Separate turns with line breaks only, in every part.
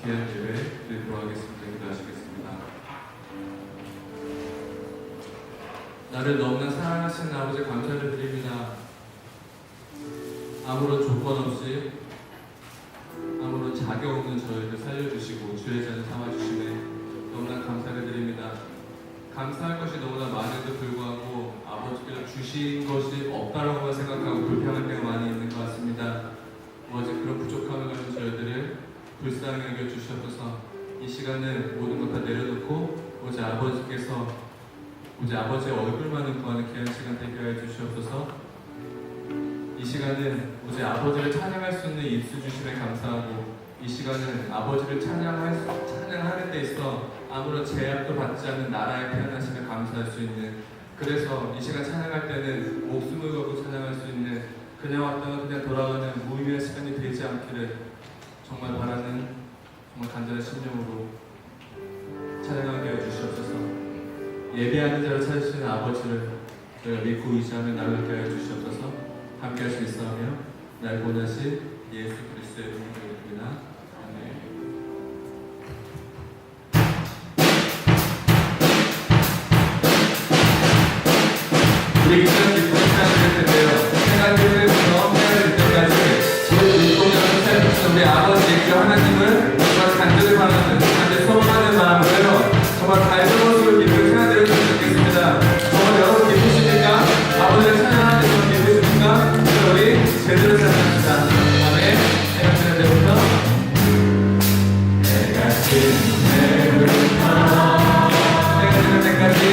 귀한 예배 드리도록 하겠습니다. 기도하시겠습니다. 나를 너무나 사랑하시는 아버지 감사를 드립니다. 아무런 조건 없이 아무런 자격 없는 저희를 살려주시고 주의 자녀 삼아주심에 너무나 감사를 드립니다. 감사할 것이 너무나 많은데도 불구하고 아버지께서 주신 것이 없다라고만 생각하고 불평할 때가 많이 있는 것 같습니다. 아버지 그런 부족함을 가진 저희들을 불쌍히 여겨주시옵소서. 이 시간은 모든 것 다 내려놓고 오직 아버지께서 오직 아버지의 얼굴만을 구하는 귀한 시간 되게 하여 주시옵소서. 이 시간은 오직 아버지를 찬양할 수 있는 입수 주심에 감사하고 이 시간은 아버지를 찬양하는 데 있어 아무런 제약도 받지 않는 나라에 태어나심에 감사할 수 있는, 그래서 이 시간 찬양할 때는 목숨을 걸고 찬양할 수 있는, 그냥 왔다가 그냥 돌아가는 무의미한 시간이 되지 않기를 정말 바라는 정말 간절한 심령으로 찬양하게 하여 주시옵소서. 예배하는 자를 찾으시는 아버지를 저희가 믿고 의지하며 나가게 하여 주시옵소서. 함께 할 수 있어하며 날 보내신 예수 그리스도의 이름으로 기도드립니다. 우리 기도는 기쁨을 찬양할 텐데요. 해가 뜨면서 해가 질 때까지 우리 믿고자는 살펴주신 우리 아버지 그 하나님을 정말 간절히 바라는, 간절히 소망하는 마음으로 정말 밝은 모습으로 기도를 찬양드렸으면 좋겠습니다. 정말 여러분 기쁘십니까? 아버지를 찬양하는 데 정말 기쁘십니까? 우리 제대로 찬양합시다. 아멘. 해가 지는 때부터 해가 지는 때부터 해가 지는 때까지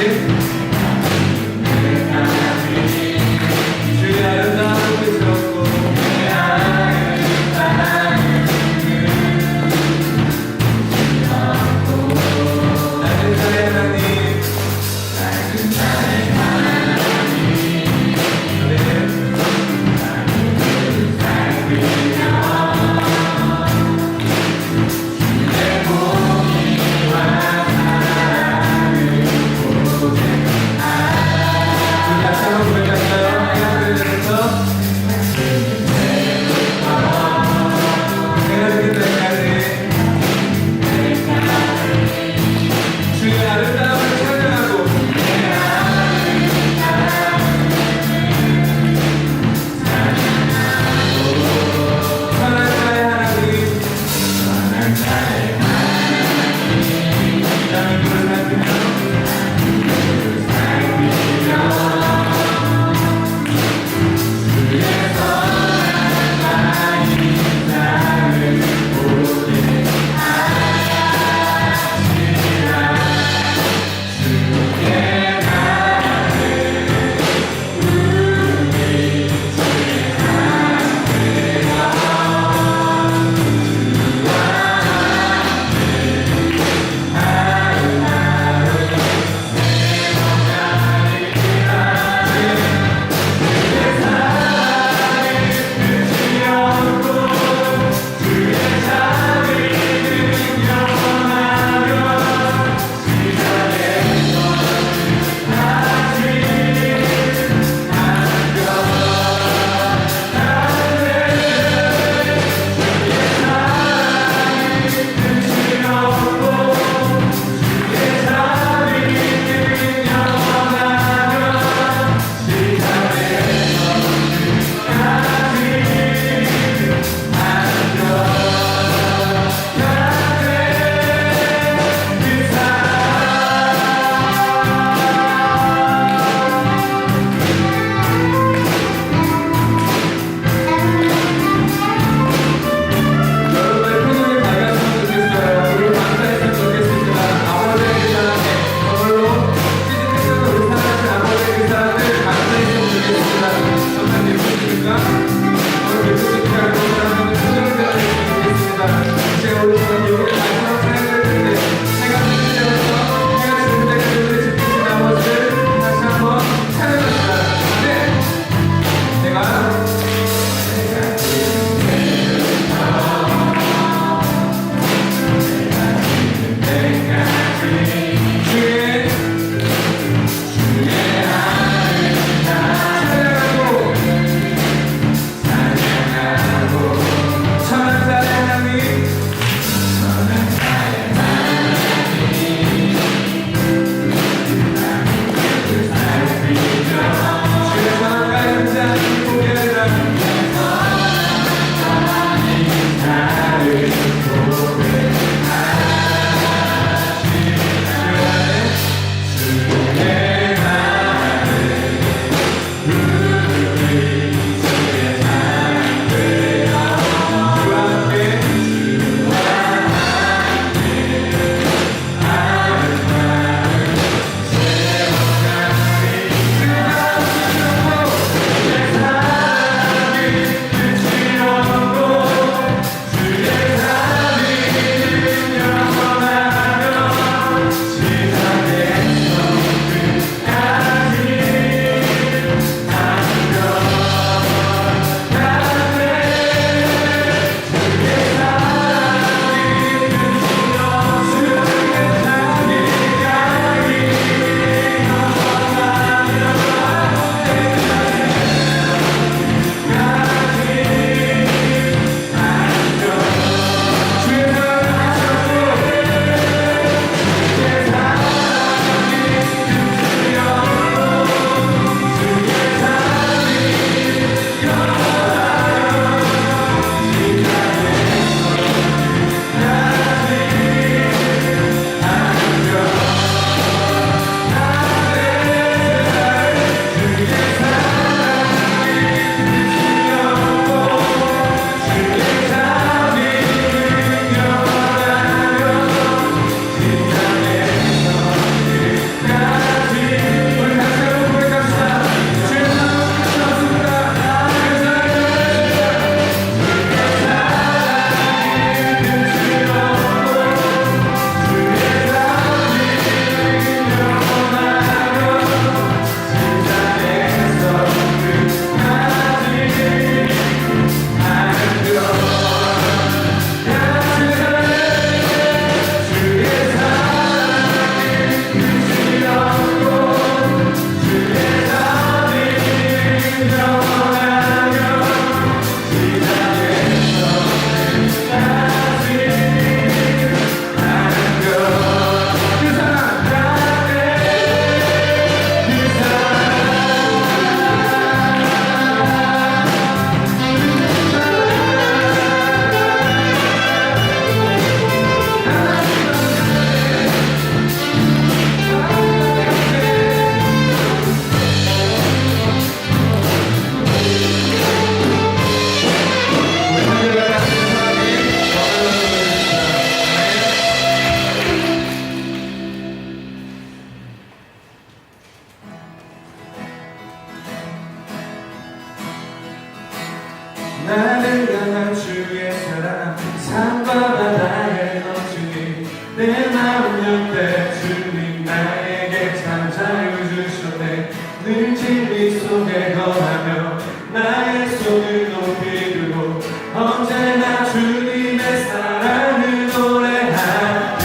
미소에 거하며 나의 손을 높이 들고 언제나 주님의 사랑을 노래하리.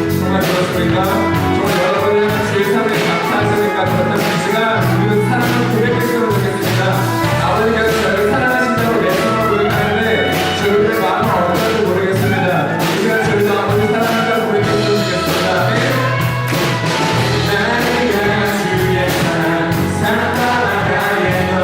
정말 그렇습니까? 정말 여러분을 주의 삶에 감사하십니까? 그렇다면 이 시간 우리는 사랑을 고백했으면 좋겠습니다. 아버지께서 저를 사랑하신다고 내성을 고백하는데 저희의 마음은 어떨지 모르겠습니다. 이 시간 저희도 아버지 사랑한다고 고백했으면 좋겠습니다. 내가 주의 사랑 산바다에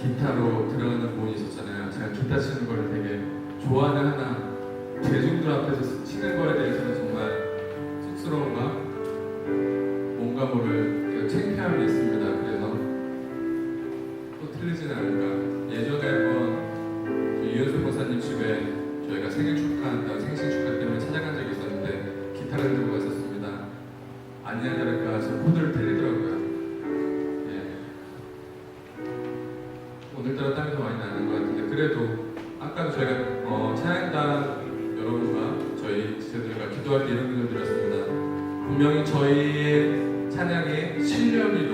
기타로 들어가는 부분이 있었잖아요. 제가 기타 치는 걸 되게 좋아하는 하나 대중들 앞에서 치는 거에 대해서는 정말 쑥스러움과 뭔가 모를 창피함이 있습니다. 그래서 또 틀리진 않을까. 예전에 한번 유현수 목사님 집에 저희가 생일 축하한다고 생신 축하 때문에 찾아간 적이 있었는데 기타를 들고 갔었습니다. 아니나 다를까 제 코드를 들리더라고요. 오늘따라 땀이 더 많이 나는 것 같은데 그래도 아까도 저희가 찬양단 여러분과 저희 지체들과 기도할 때 이런 기도 드렸습니다. 분명히 저희의 찬양의 실력이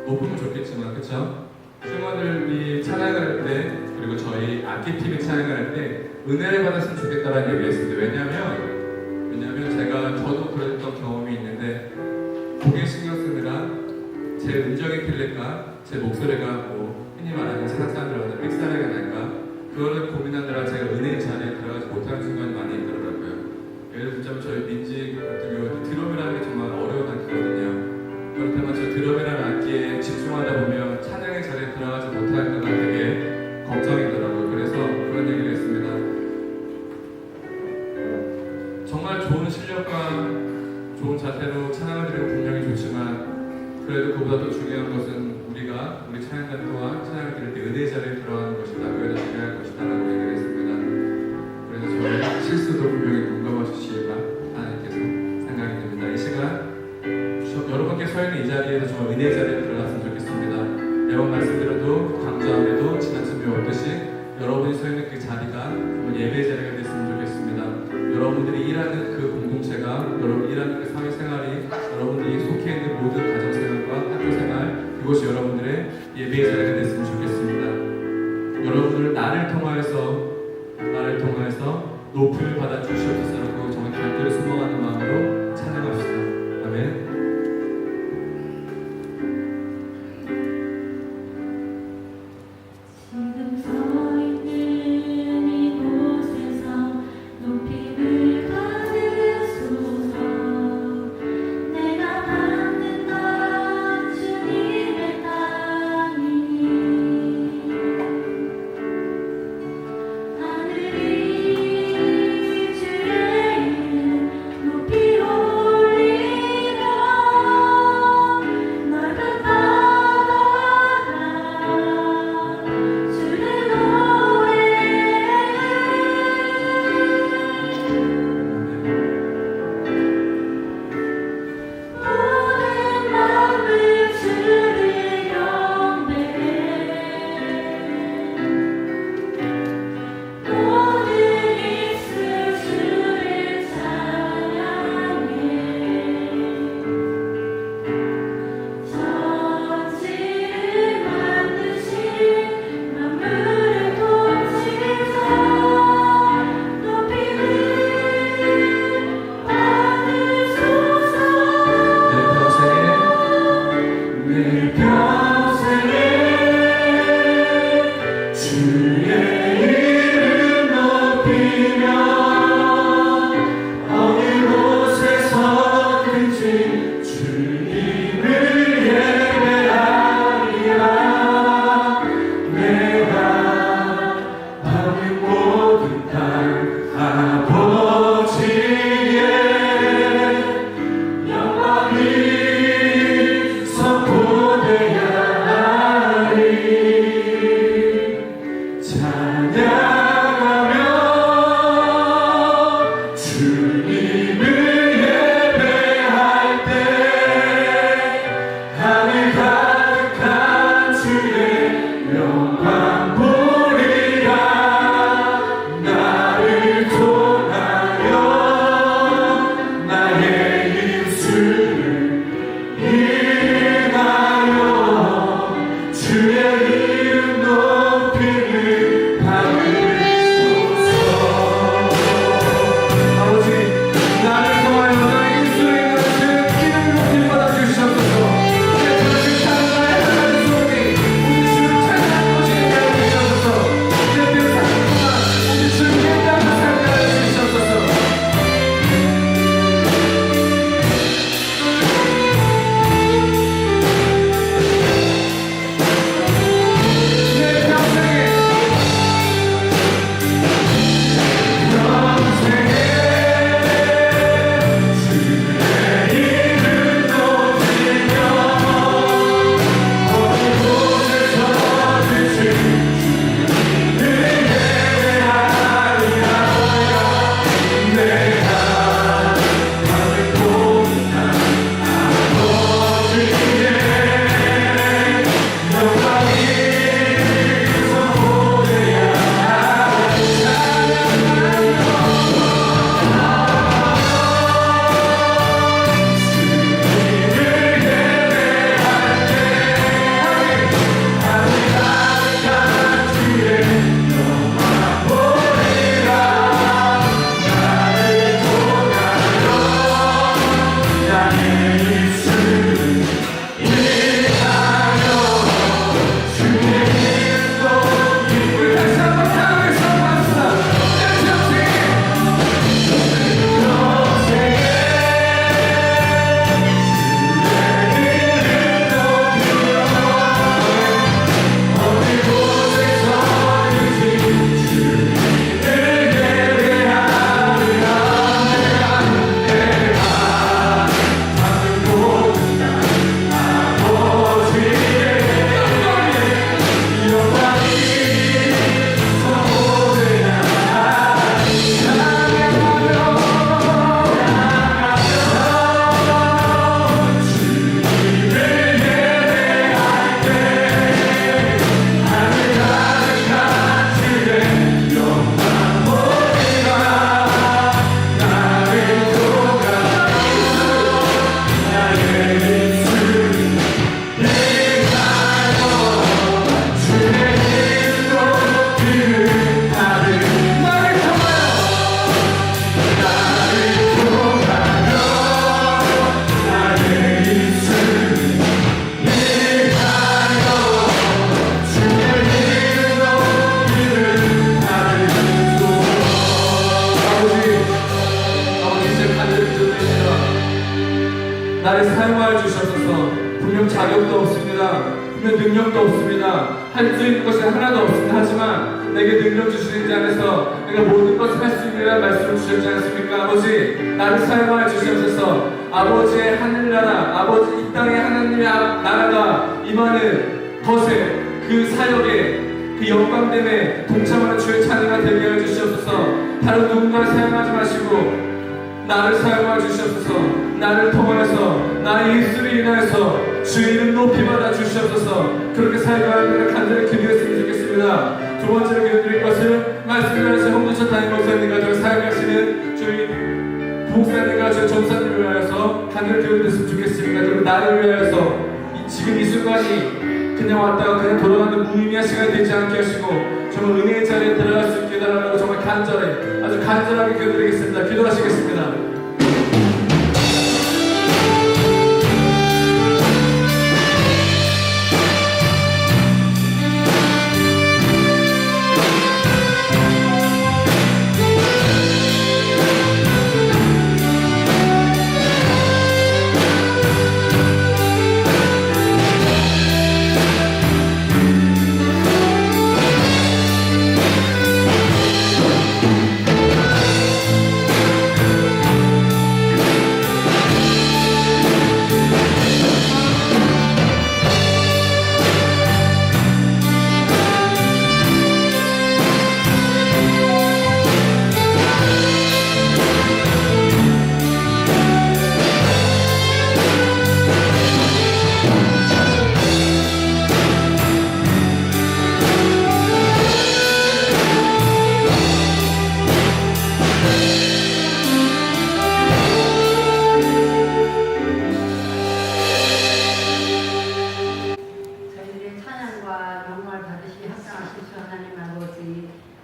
높으면 좋겠지만 그렇죠? 승원들이 찬양을 할 때 그리고 저희 악기팀이 찬양을 할 때 은혜를 받았으면 좋겠다라는 얘기를 했습니다. 왜냐하면 저도 그랬던 경험이 있는데 곡에 신경 쓰느라 제 음정이 틀릴까 제 목소리가 뭐 흔히 말하는 세상 사람들한테 삑사리가 날까 그거를 고민하느라 제가 은혜의 자리에 들어가지 못하는 순간이 많이 있더라고요. 예를 들자면 저희 민지 같은 경우도 드럼이라는 게 정말 어려운 악기거든요. 그렇다면 저 드럼이라는 악기에 집중하다 보면 찬양의 자리에 들어가지 못할까가 되게 걱정이더라고요. 그래서 그런 얘기를 했습니다. 정말 좋은 실력과 좋은 자세로 찬양을 드리면 분명히 좋지만 그래도 그보다 더 중요한 것은 우리가 우리 찬양단 또한 찬양을 드릴 때 은혜의 자리에 들어가는 것이다. 그게 더 중요한 것이다 라고 얘기를 했습니다. 그래서 저의 실수도 분명히 눈 감아주시리라 하나님께서 생각이 됩니다. 이 시간 여러분께 서 있는 이 자리에서 정말 은혜의 자리에 들어갔으면 좋겠습니다. 매번 말씀드려도 감사함에도 지나침이 없듯이 여러분이 서 있는 그 자리가 정말 예배의 자리가 됐으면 좋겠습니다. 여러분들이 일하는 그 공동체가 여러분이 일하는 그 사회생활이 여러분들이 속해 있는 모든 가정생활과 학교생활 그것이 여러분들의 예배의 자리가 됐으면 좋겠습니다. 여러분들 나를 통하여서 높임을 받아 주시옵소서라고 정말 결대로 숨어가는 마음으로 찬양합시다. 아멘. 분명 능력도 없습니다. 할 수 있는 것이 하나도 없습니다. 하지만 내게 능력 주시는 자 안에서 내가 모든 것을 할 수 있느라는 말씀을 주셨지 않습니까? 아버지, 나를 사용하여 주시옵소서. 아버지의 하늘나라, 아버지 이 땅에 하나님의 나라가 임하는 것에, 그 사역에, 그 영광됨에 동참하는 주의 찬양가 되게 하여 주시옵소서. 다른 누군가를 사용하지 마시고 나를 사용하여 주시옵소서. 나를 통하여서 나의 입술을 인하여서 주의 이름 높이 받아 주시옵소서. 그렇게 사용하는 간절히 기도했으면 좋겠습니다. 두 번째로 기도드릴 것은 말씀을 하신 홍두천 담임 목사님과 저를 사용하시는 저희 부목사님과 저희 전사님을 위하여서 간절히 기도했으면 좋겠습니다. 그리고 나를 위하여서 지금 이 순간이 그냥 왔다가 그냥 돌아가는 무의미한 시간이 되지 않게 하시고 정말 은혜의 자리에 들어갈 수 있게 해달라고 정말 간절히, 아주 간절하게 기도드리겠습니다. 기도하시겠습니다.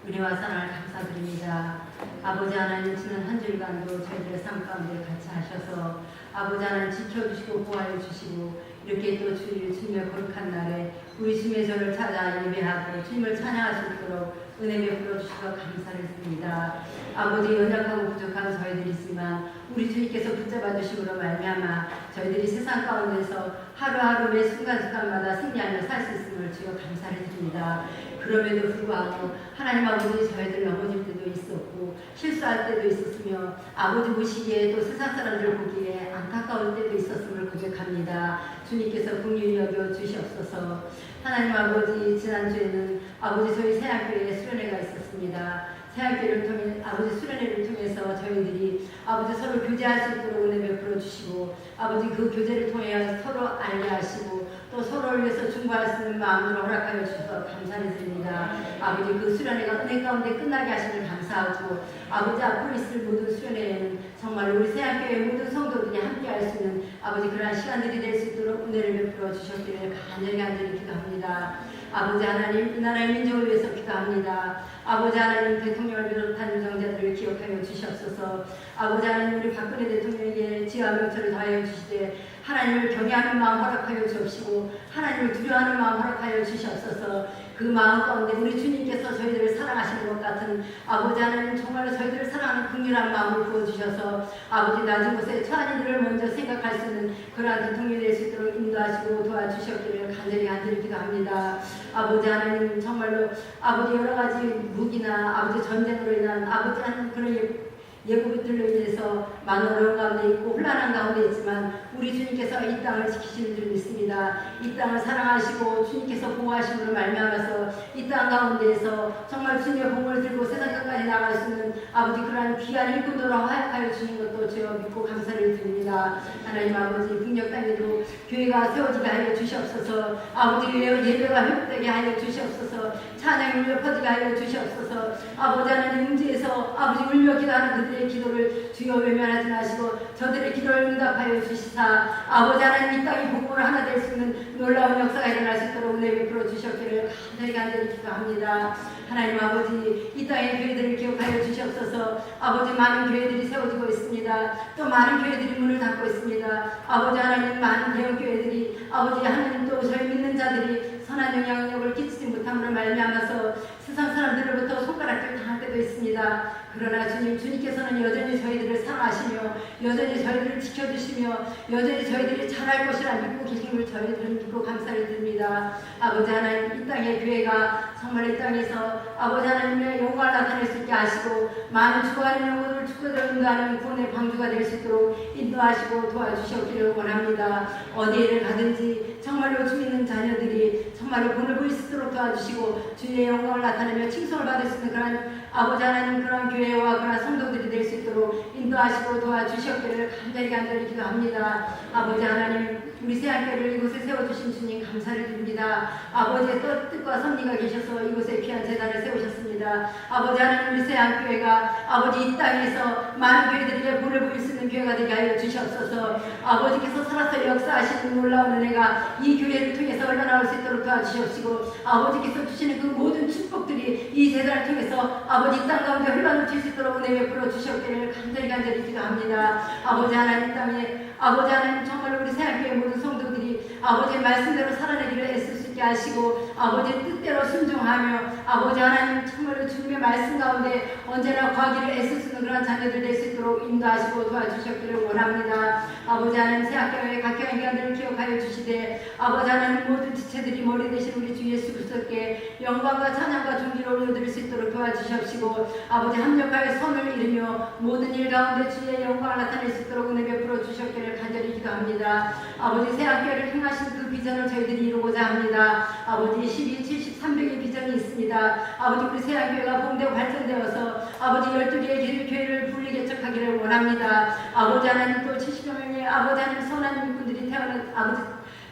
은혜와 사랑을 감사드립니다. 아버지 하나님, 지난 한 주일간도 저희들의 삶 가운데 같이 하셔서 아버지 하나님 지켜주시고 보호해 주시고 이렇게 또 주님의 거룩한 날에 우리 주님의 전을 찾아 예배하고 주님을 찬양할 수 있도록 은혜 베풀어 주셔서 감사드립니다. 아버지, 연약하고 부족한 저희들이지만 우리 주님께서 붙잡아 주심으로 말미암아 저희들이 세상 가운데서 하루하루 매 순간순간마다 승리하며 살 수 있음을 주여 감사드립니다. 그럼에도 불구하고 하나님 아버지, 저희들 넘어질 때도 있었고 실수할 때도 있었으며 아버지 보시기에 또 세상 사람들 보기에 안타까울 때도 있었음을 고백합니다. 주님께서 긍휼히 여겨 주시옵소서. 하나님 아버지, 지난주에는 아버지 저희 새학교에 수련회가 있었습니다. 새학교를 통해 아버지 수련회를 통해서 저희들이 아버지 서로 교제할 수 있도록 은혜 베풀어 주시고 아버지 그 교제를 통해 서로 알게 하시고 또 서로를 위해서 중보할 수 있는 마음으로 허락하여 주셔서 감사드립니다. 아버지 그 수련회가 은혜 가운데 끝나게 하시길 감사하고 아버지 앞으로 있을 모든 수련회에는 정말 우리 새학교의 모든 성도들이 함께 할 수 있는 아버지 그러한 시간들이 될 수 있도록 은혜를 베풀어 주셨기를 간절히 기도합니다. 아버지 하나님, 이 나라의 민족을 위해서 기도합니다. 아버지 하나님, 대통령을 비롯한 유정자들을 기억하여 주시옵소서. 아버지 하나님, 우리 박근혜 대통령에게 지혜와 명철을 더하여 주시되 하나님을 경외하는 마음 허락하여 주옵시고 하나님을 두려워하는 마음 허락하여 주시옵소서. 그 마음 가운데 우리 주님께서 저희들을 사랑하시는 것 같은 아버지 하나님, 정말로 저희들을 사랑하는 긍휼한 마음을 부어주셔서 아버지 낮은 곳에 처한 이들을 먼저 생각할 수 있는 그러한 대통령이 될 수 있도록 인도하시고 도와주셨기를 간절히 기도합니다. 아버지 하나님, 정말로 아버지 여러 가지 무기나 아버지 전쟁으로 인한 아버지 하나님 그런 예고들로 인해서 많은 어려움 가운데 있고 혼란한 가운데 있지만 우리 주님께서 이 땅을 지키시는 줄 믿습니다. 이 땅을 사랑하시고 주님께서 보호하심으로 말미암아서 이 땅 가운데에서 정말 주님의 복을 들고 세상 끝까지 나갈 수 있는 아버지 그러한 귀한 일꾼으로 허락하여 주신 것도 주여 믿고 감사를 드립니다. 하나님 아버지, 북녘 땅에도 교회가 세워지게 하여 주시옵소서. 아버지 예배가 회복되게 하여 주시옵소서. 찬양이 울려 퍼지게 하여 주시옵소서. 아버지 하나님, 문제에서 아버지 울며 기도하는 그들의 기도를 주여 외면하지 마시고 저들의 기도를 응답하여 주시사 아버지 하나님, 이 땅이 복음으로 하나 될 수 있는 놀라운 역사가 일어날 수 있도록 은혜 베풀어 주셨기를 간절히 기도합니다. 하나님 아버지, 이 땅의 교회들을 기억하여 주시옵소서. 아버지, 많은 교회들이 세워지고 있습니다. 또 많은 교회들이 문을 닫고 있습니다. 아버지 하나님, 많은 대형 교회들이 아버지 하나님 또 저희 믿는 자들이 선한 영향력을 끼치지 못함으로 말미암아서 세상 사람들로부터 손가락질 당할 때도 있습니다. 그러나 주님께서는 여전히 저희들을 사랑하시며 여전히 저희들을 지켜주시며 여전히 저희들이 잘할 것이라 믿고 계신 걸 저희들은 믿고 감사를 드립니다. 아버지 하나님, 이 땅의 교회가 정말 이 땅에서 아버지 하나님의 영광을 나타낼 수 있게 하시고 많은 죽어가는 영혼을 축복으로 인도하는 구원의 방주가 될 수 있도록 인도하시고 도와주시기를 원합니다. 어디를 가든지 정말로 주 있는 자녀들이 정말로 본을 보일 수 있도록 도와주시고 주의 영광을 나타내며 칭송을 받을 수 있는 그런 아버지 하나님 그런 교회와 그런 성도들이 될 수 있도록 인도하시고 도와주시기를 간절히 기도합니다. 아버지 하나님, 우리 새학교를 이곳에 세워주신 주님 감사를 드립니다. 아버지의 뜻과 섭리가 계셔서 이곳에 귀한 재단을 세우셨습니다. 아버지 하나님, 우리 새학교회가 아버지 이 땅에서 많은 교회들에게 본을 보일 수 있는 교회가 되게 하여 주시옵소서. 아버지께서 살아서 역사하시는 놀라운 은혜가 이 교회를 통해서 흘러나올 수 있도록 도와주시옵시고 아버지께서 주시는 그 모든 축복들이 이 재단을 통해서 아버지 이 땅 가운데 흘러넘칠 수 있도록 은혜 베풀어 주시옵기를 간절히 기도합니다. 아버지 하나님 땅에 아버지 하나님 정말 우리 새학교의 모든 성도들이 아버지의 말씀대로 살아내기를 애쓸 수 있게 하시고 아버지의 뜻대로 순종하며 아버지 하나님 정말로 주님의 말씀 가운데 언제나 거하기를 애쓸 수 있는 그런 자녀들 될 수 있도록 인도하시고 도와주셨기를 원합니다. 아버지 하나님 새학교의 각교의 기관들을 기억하여 주시되 아버지 하나님 모든 지체들이 머리 되신 우리 주 예수 그리스도께 영광과 찬양과 존귀를 올려드릴 수 있도록 도와주시옵시고 아버지 합력하여 선을 이루며 모든 일 가운데 주의 영광을 나타낼 수 있도록 은혜 베풀어 주셨기를 간절히 기도합니다. 아버지 새학교를 행하신 그 비전을 저희들이 이루고자 합니다. 아버지 12, 70, 300의 비전이 있습니다. 아버지 우리 새학교가 봉되고 발전되어서 아버지 12개의 교회를 분리 개척하기를 원합니다. 아버지 하나님 또 70여 명의 아버지 하나님 선한 일꾼들이 태어난 아버지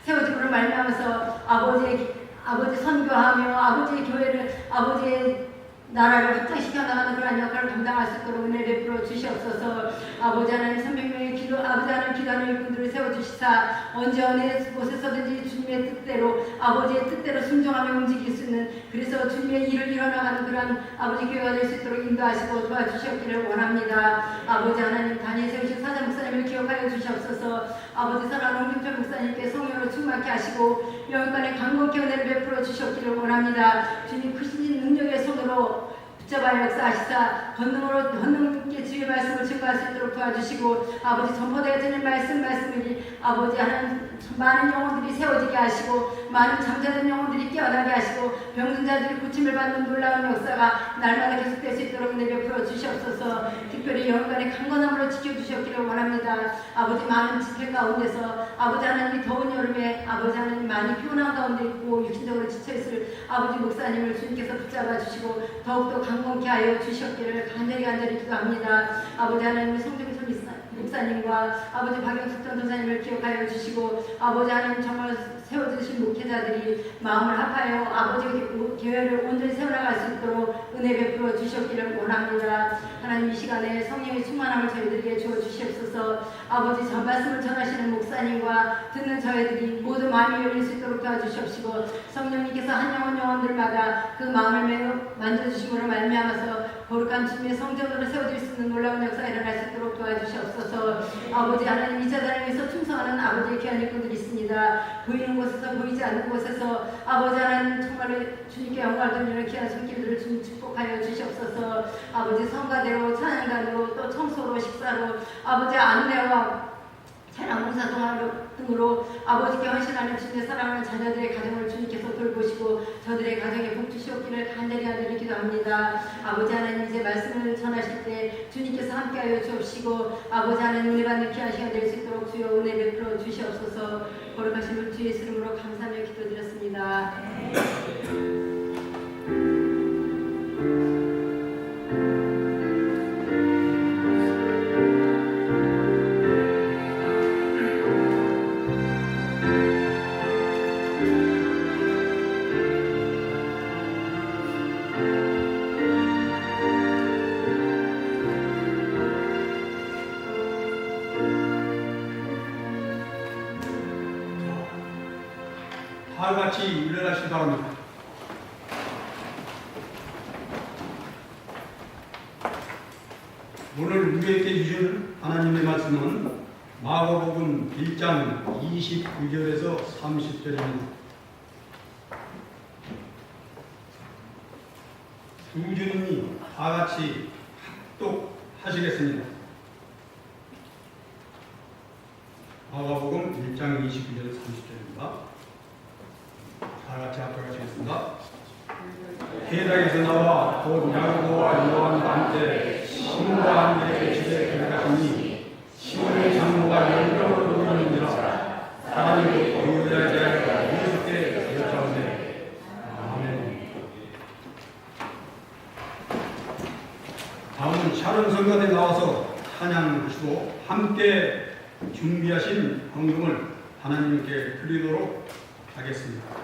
세워짐으로 말미암아서 아버지 선교하며 아버지의 교회를 아버지의 나라를 확장시켜 나가는 그러한 역할을 감당할 수 있도록 은혜 베풀어 주시옵소서. 아버지 하나님 300명의 아버지 하나님 기도하는 일꾼들을 세워주시사 언제 어느 곳에서든지 주님의 뜻대로 아버지의 뜻대로 순종하며 움직일 수 있는 그래서 주님의 일을 이뤄나가는 그러한 아버지 교회가 될 수 있도록 인도하시고 도와주시옵기를 원합니다. 아버지 하나님 단위에 세우신 사장 목사님을 기억하여 주시옵소서. 아버지 사랑하는 홍준철 목사님께 성령으로 충만케 하시고 영육간의 강건케 은혜를 베풀어 주시옵기를 원합니다. 주님 크신 능력의 손으로 붙잡아 역사하시사 권능 있게 주의 말씀을 증거할 수 있도록 도와주시고 아버지 전포되어지는 말씀이 아버지 하나님 많은 영혼들이 세워지게 하시고 많은 잠자던 영혼들이 깨어나게 하시고 병든 자들이 고침을 받는 놀라운 역사가 날마다 계속될 수 있도록 은혜 베풀어 주시옵소서. 특별히 영혼간의 강건함으로 지켜주셨기를 원합니다. 아버지 많은 집회 가운데서 아버지 하나님이 더운 여름에 아버지 하나님 많이 피곤한 가운데 있고 육신적으로 지쳐있을 아버지 목사님을 주님께서 붙잡아 주시고 더욱더 강건케 하여 주셨기를 간절히 기도합니다. 아버지 하나님 성정선 목사님과 아버지 박영숙 전도사님을 기억하여 주시고 아버지 하나님 정말 세워주신 목회자들이 마음을 합하여 아버지 교회를 온전히 세워나갈 수 있도록 은혜 베풀어 주셨기를 원합니다. 하나님 이 시간에 성령의 충만함을 저희들에게 주어 주시옵소서. 아버지 전 말씀을 전하시는 목사님과 듣는 저희들이 모두 마음이 열릴 수 있도록 도와주시옵시고 성령님께서 한 영혼들마다 그 마음을 매우 만져주심으로 말미암아서 거룩한 주님의 성전으로 세워질 수 있는 놀라운 역사가 일어날 수 있도록 도와주시옵소서. 아버지 하나님 이 재단을 위해서 충성하는 아버지의 귀한 일꾼들이 있습니다. 보이는 곳에서 보이지 않는 곳에서 아버지 하나님 정말로 주님께 영광을 돌리는 귀한 손길들을 주님 축복하여 주시옵소서. 아버지 성가대로 찬양가로 또 청소로 식사로 아버지 안내와 찬양 봉사 등으로 아버지께 헌신하는 주님의 사랑하는 자녀들의 가정을 주님께서 돌보시고 저들의 가정에 복 주시옵기를 간절히 기도합니다. 아버지 하나님 이제 말씀을 전하실 때 주님께서 함께하여 주옵시고 아버지 하나님 은혜 받는 귀한 시간 될 수 있도록 주여 은혜 베풀어 주시옵소서. 거룩하신 주 예수 이름으로 감사하며 기도드렸습니다.
다같이 일어나시기 바랍니다. 오늘 우리에게 주신 하나님의 말씀은 마가복음 1장 29절에서 30절입니다. 두 주님이 다 같이 합독하시겠습니다. 마가복음 1장 29절 30절입니다. 다 같이 합독하시겠습니다. 회당에서 나와 곧 야고보와 요한과 함께 시몬과 안드레의 집에 들어가시니 시몬의 장모가 열병으로 누이는지라 사람이 그 여자에 대하여 예수께 여짜오되 아멘. 다음은 샤론 성가대 나와서 찬양하시고 함께 준비하신 헌금을 하나님께 드리도록 하겠습니다.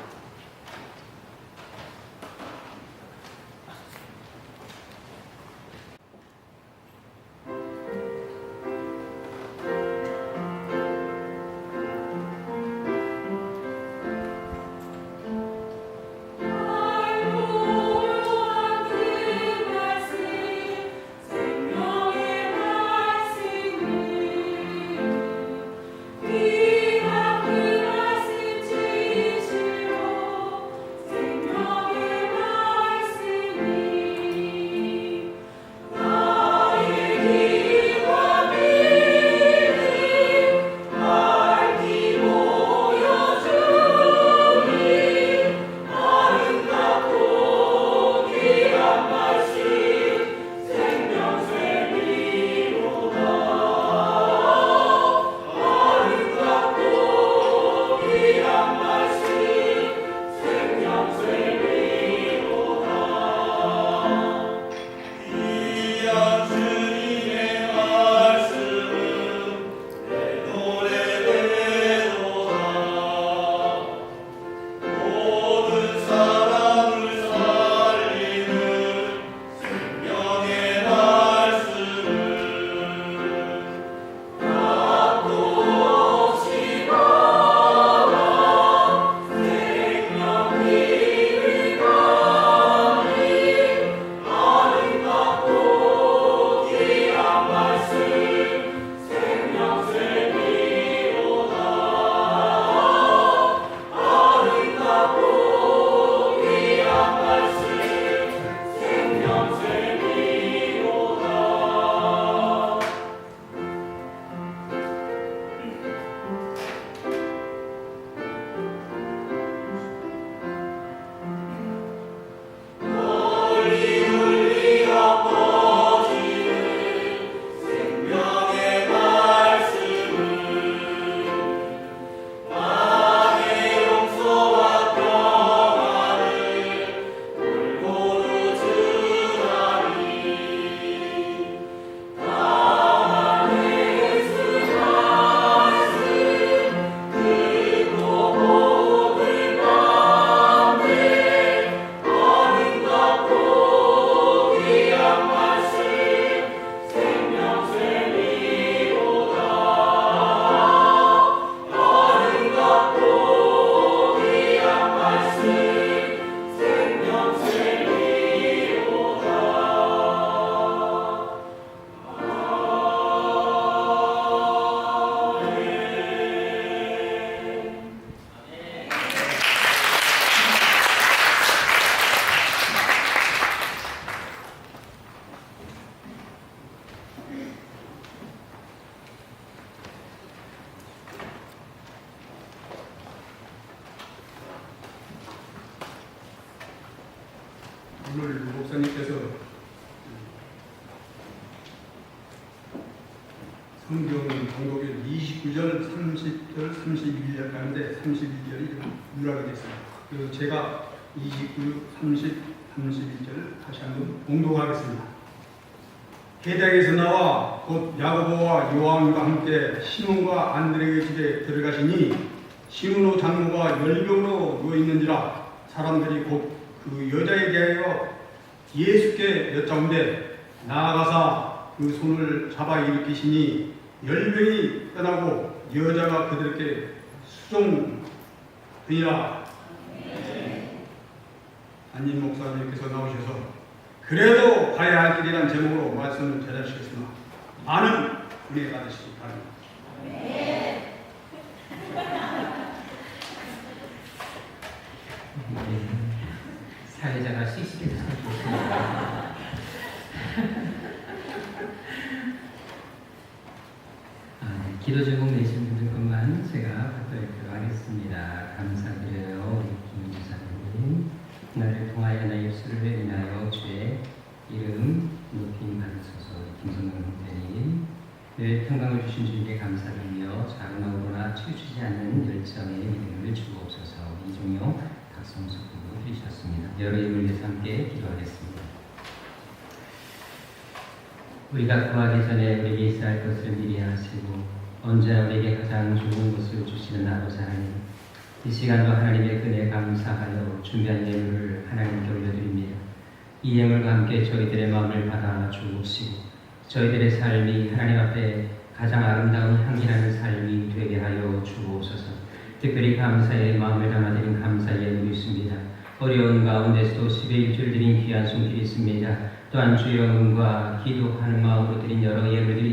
오늘 목사님께서 성경 방법일 29절, 30절, 31절 가는데 31절이 좀 누락이 됐어요. 그래서 제가 29, 30, 31절 다시 한번 봉독하겠습니다. 회당에서 나와 곧 야고보와 요한과 함께 시몬과 안드레의 집에 들어가시니 시므노 장모가 열병으로 누워있는지라 사람들이 곧 그 여자에 대하여 예수께 여짜온데 나아가사 그 손을 잡아 일으키시니 열병이 떠나고 여자가 그들께 수종되니라. 안님 목사님께서 나오셔서 그래도 가야 할 길이라는 제목으로 말씀을 전하시겠습니다. 많은 은혜 받으시기 바랍니다.
사회자가 씩씩해서 참 좋습니다. 기도 제목 내신 분들것만 제가 받도록 하겠습니다. 감사드려요. 우리 김 지사님, 나를 통하여 나의 입술을 인하여 주의 이름 높임 받으소서. 김성근 목사님, 늘 평강을 주신 주님께 감사드리며 작은 마음으로나 치우치지 않는 열정의 믿음을 주옵소서. 이종용 박성수 부부 드리셨습니다. 여러 이름을 위해서 함께 기도하겠습니다. 우리가 구하기 전에 우리에게 있어야 할 것을 미리 하시고 언제나 우리에게 가장 좋은 것을 주시는 아버지 하나님, 이 시간도 하나님의 은혜에 감사하여 준비한 예물을 하나님께 올려드립니다. 이 예물과 함께 저희들의 마음을 받아 주옵시고 저희들의 삶이 하나님 앞에 가장 아름다운 향기나는 삶이 되게 하여 주옵소서. 특별히 감사의 마음을 담아드린 감사의 예물이 있습니다. 어려운 가운데서도 10의 1주를 드린 귀한 손길이 있습니다. 또한 주의 은과 기도하는 마음으로 드린 여러 예물들이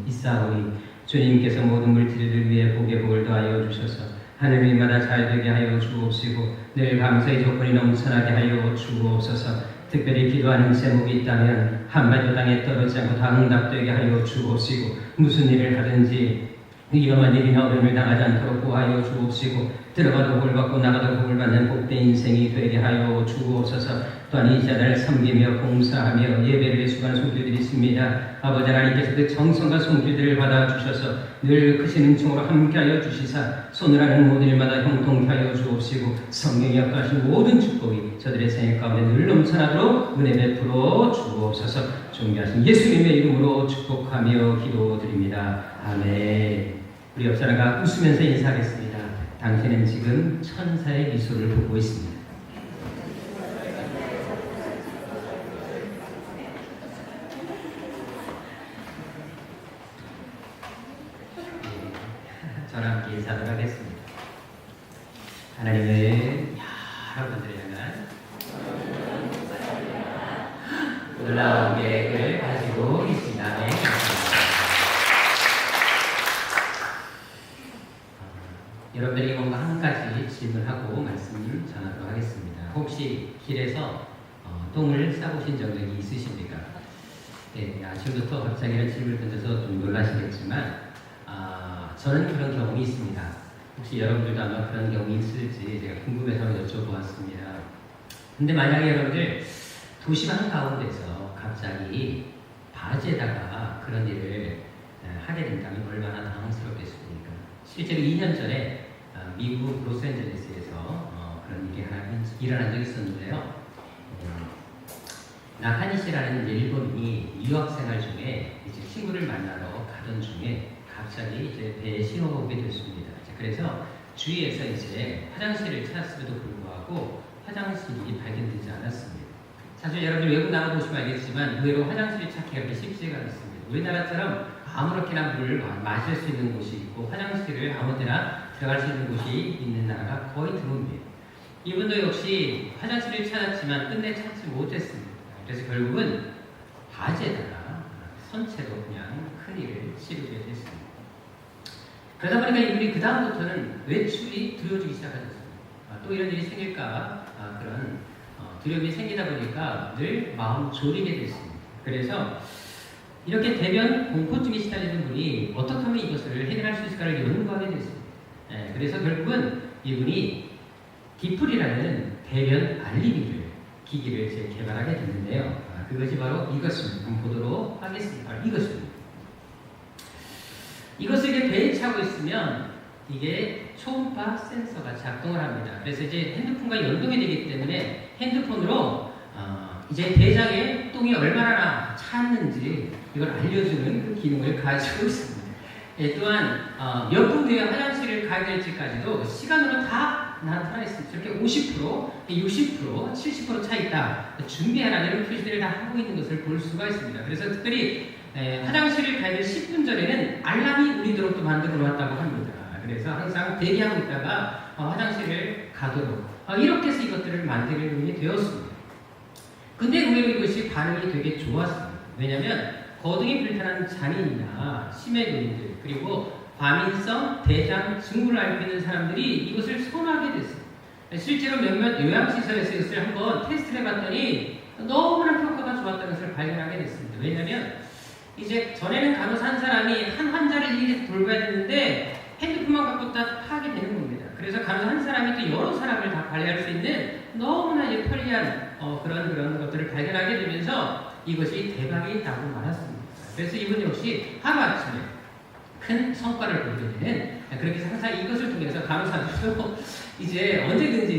있사오니 주님께서 모든 물질들 위해 복의 복을 더하여 주셔서 하늘위마다 잘되게 하여 주옵시고 늘 감사의 조건이 넘쳐나게 하여 주옵소서. 특별히 기도하는 제목이 있다면 한반도 땅에 떨어지지 않고 다 응답되게 하여 주옵시고 무슨 일을 하든지 위험한 일이나 어려움을 당하지 않도록 구하여 주옵시고 들어가도 복을 받고 나가도 복을 받는 복된 인생이 되게 하여 주옵소서. 또한 이 자를 섬기며 봉사하며 예배를 수고하는 손길들이 있습니다. 아버지 하나님께서 그 정성과 손길들을 받아주셔서 늘 크신 은총으로 함께하여 주시사 손을 하는 모든 일마다 형통케 하여 주옵시고 성령이 역사하신 모든 축복이 저들의 생애 가운데 늘 넘쳐나도록 은혜 베풀어 주옵소서. 존귀하신 예수님의 이름으로 축복하며 기도드립니다. 아멘. 우리 옆 사람과 웃으면서 인사하겠습니다. 당신은 지금 천사의 미소를 보고 있습니다. 저랑 함께 인사하도록 하겠습니다. 하나님의 여러분들을 향한 놀라운 계획을 가지고 계십니다. 네. 여러분들이 뭔가 한 가지 질문하고 말씀 전하도록 하겠습니다. 혹시 길에서 똥을 싸보신 적이 있으십니까? 네, 아침부터 갑자기 이런 질문을 던져서 좀 놀라시겠지만 저는 그런 경험이 있습니다. 혹시 여러분들도 아마 그런 경험이 있을지 제가 궁금해서 여쭤보았습니다. 근데 만약에 여러분들 도심 한가운데서 갑자기 바지에다가 그런 일을 하게 된다면 얼마나 당황스럽겠습니까? 실제로 2년 전에 미국 로스앤젤레스에서 그런 일이 일어난 적이 있었는데요. 나카니시라는 일본인이 유학생활 중에 이제 친구를 만나러 가던 중에 갑자기 이제 배에 신호가 오게 됐습니다. 그래서 주위에서 이제 화장실을 찾았음에도 불구하고 화장실이 발견되지 않았습니다. 사실 여러분들 외국 나가보시면 알겠지만 의외로 화장실을 찾기가 그렇게 쉽지가 않습니다. 우리나라처럼 아무렇게나 물을 마실 수 있는 곳이 있고 화장실을 아무데나 들어갈 수 있는 곳이 있는 나라가 거의 드뭅니다. 이분도 역시 화장실을 찾았지만 끝내 찾지 못했습니다. 그래서 결국은 바지에다가 선체로 그냥 큰일을 치르게 됐습니다. 그러다 보니까 이분이 그 다음부터는 외출이 두려워지기 시작하셨습니다. 또 이런 일이 생길까 그런 두려움이 생기다 보니까 늘 마음 졸이게 됐습니다. 그래서 이렇게 대변 공포증에 시달리는 분이 어떻게 하면 이것을 해결할 수 있을까를 연구하게 됐습니다. 그래서 결국은 이분이 디플이라는 대변 알리기를 기기를 개발하게 됐는데요. 그것이 바로 이것입니다. 한번 보도록 하겠습니다. 바로 이것입니다. 이것을 이렇게 배에 차고 있으면 이게 초음파 센서가 작동을 합니다. 그래서 이제 핸드폰과 연동이 되기 때문에 핸드폰으로 이제 대장에 똥이 얼마나 찼는지 이걸 알려주는 그 기능을 가지고 있습니다. 또한 몇 분 뒤에 화장실을 가야 될지까지도 시간으로 다 나타나 있습니다. 이렇게 50%, 60%, 70% 차 있다. 준비하라 이런 표시들을 다 하고 있는 것을 볼 수가 있습니다. 그래서 특별히 화장실을 가야 될 10분 전에는 알람이 울리도록 또 만들어 놓았다고 합니다. 그래서 항상 대기하고 있다가 화장실을 가도록 이렇게 해서 이것들을 만들게 되었습니다. 근데 의외로 이것이 반응이 되게 좋았습니다. 왜냐하면 거동이 불편한 장애인이나 치매노인들 그리고 과민성 대장 증후를 앓고 있는 사람들이 이것을 선호하게 됐습니다. 실제로 몇몇 요양시설에서 이것을 한번 테스트를 해봤더니 너무나 효과가 좋았다는 것을 발견하게 됐습니다. 왜냐하면 이제 전에는 간호사 한 사람이 한 환자를 일일이 돌봐야 되는데 핸드폰만 갖고 다 하게 되는 겁니다. 그래서 간호사 한 사람이 또 여러 사람을 다 관리할 수 있는 너무나 편리한 그런 것들을 발견하게 되면서 이것이 대박이 나고 말았습니다. 그래서 이분 역시 하루아침에 큰 성과를 보게 되는, 그렇게 해서 항상 이것을 통해서 간호사들도 이제 언제든지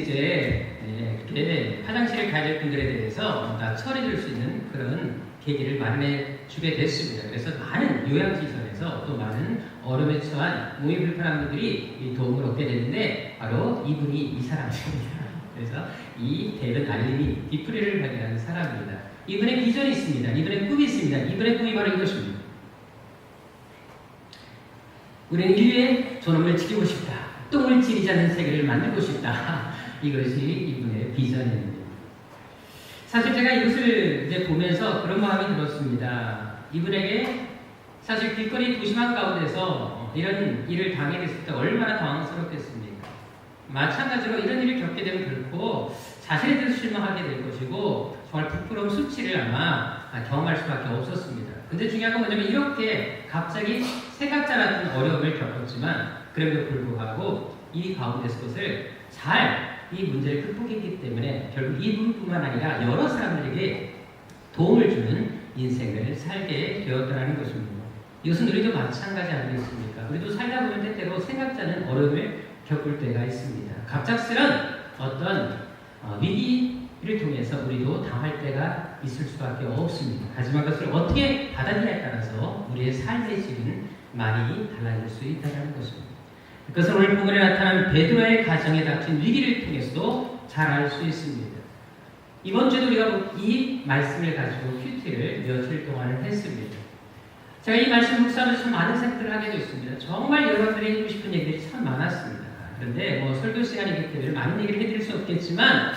이렇게 화장실에 가야 될 분들에 대해서 다 처리해줄 수 있는 그런 계기를 마련해 주게 됐습니다. 그래서 많은 요양시설에서 또 많은 어려움에 처한 몸이 불편한 분들이 이 도움을 얻게 되는데 바로 이분이 이 사람입니다. 그래서 이 대변 알림이 디프리를 발견하는 사람입니다. 이분의 비전이 있습니다. 이분의 꿈이 있습니다. 이분의 꿈이 바로 이것입니다. 우리는 인류의 존엄을 지키고 싶다. 똥을 지리지 않는 세계를 만들고 싶다. 이것이 이분의 비전입니다. 사실 제가 이것을 이제 보면서 그런 마음이 들었습니다. 이분에게 사실 길거리 도심한 가운데서 이런 일을 당하게 됐을 때 얼마나 당황스럽겠습니까? 마찬가지로 이런 일을 겪게 되면 결코 자신에 대해서 실망하게 될 것이고 정말 부끄러운 수치를 아마 경험할 수밖에 없었습니다. 근데 중요한 건 뭐냐면 이렇게 갑자기 새각자 같은 어려움을 겪었지만 그럼에도 불구하고 이 가운데서 그것을 잘 이 문제를 극복했기 때문에 결국 이분뿐만 아니라 여러 사람들에게 도움을 주는 인생을 살게 되었다는 것입니다. 이것은 우리도 마찬가지 아니겠습니까? 우리도 살다 보면 때때로 생각자는 어려움을 겪을 때가 있습니다. 갑작스런 어떤 위기를 통해서 우리도 당할 때가 있을 수밖에 없습니다. 하지만 그것을 어떻게 받아들이냐에 따라서 우리의 삶의 질은 많이 달라질 수 있다는 것입니다. 그것은 오늘 본문에 나타난 베드로의 가정에 닥친 위기를 통해서도 잘 알 수 있습니다. 이번 주에도 우리가 이 말씀을 가지고 큐티를 며칠 동안 했습니다. 제가 이 말씀 묵상하면서 참 많은 생각을 하게 됐습니다. 정말 여러분들이 해주고 싶은 얘기들이 참 많았습니다. 그런데 설교 시간이기 때문에 많은 얘기를 해드릴 수 없겠지만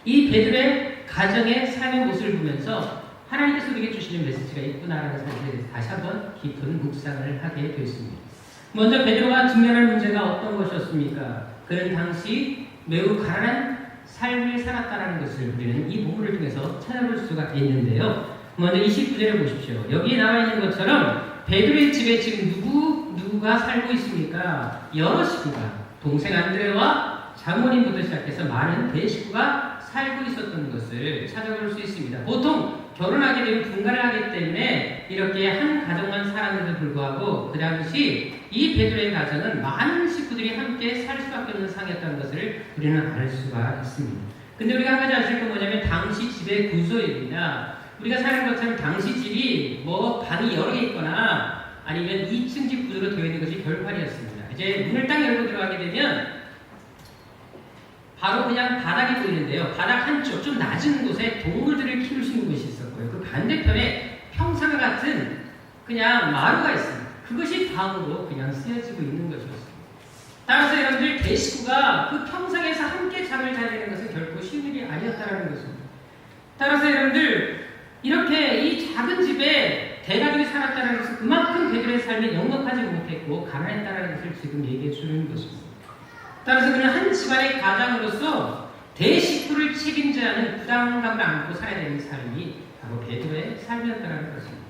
이 베드로의 가정의 삶의 모습을 보면서 하나님께서 우리에게 주시는 메시지가 있구나라는 사실에 대해서 다시 한번 깊은 묵상을 하게 됐습니다. 먼저 베드로가 직면할 문제가 어떤 것이었습니까? 그는 당시 매우 가난한 삶을 살았다는 것을 우리는 이 본문을 통해서 찾아볼 수가 있는데요. 먼저 29절을 보십시오. 여기에 나와 있는 것처럼 베드로의 집에 지금 누구가 살고 있습니까? 여러 식구가, 동생 안드레와 장모님부터 시작해서 많은 대식구가 살고 있었던 것을 찾아볼 수 있습니다. 보통 결혼하게 되면 분가를 하기 때문에 이렇게 한 가정만 살았는데도 불구하고 그 당시 이 베드로의 가정은 많은 식구들이 함께 살 수밖에 없는 상황이었다는 것을 우리는 알 수가 있습니다. 근데 우리가 한 가지 아실 건 뭐냐면 당시 집의 구조입니다. 우리가 사는 것처럼 당시 집이 방이 여러 개 있거나 아니면 2층 집 구조로 되어 있는 것이 결판이었습니다. 이제 문을 딱 열고 들어가게 되면 바로 그냥 바닥이 보이는데요. 바닥 한쪽 좀 낮은 곳에 동물들을 키울 수 있는 곳이 있었고요. 그 반대편에 평상 같은 그냥 마루가 있습니다. 그것이 방으로 그냥 쓰여지고 있는 것이었습니다. 따라서 여러분들 대식구가 그 평상에서 함께 잠을 자야 되는 것은 결코 쉬운 일이 아니었다는 것입니다. 따라서 여러분들 이렇게 이 작은 집에 대가족이 살았다는 것은 그만큼 베드로의 삶이 넉넉하지 못했고 가난했다는 것을 지금 얘기해 주는 것입니다. 따라서 그는 한 집안의 가장으로서 대식구를 책임져야 하는 부담감을 안고 살아야 되는 삶이 바로 베드로의 삶이었다는 것입니다.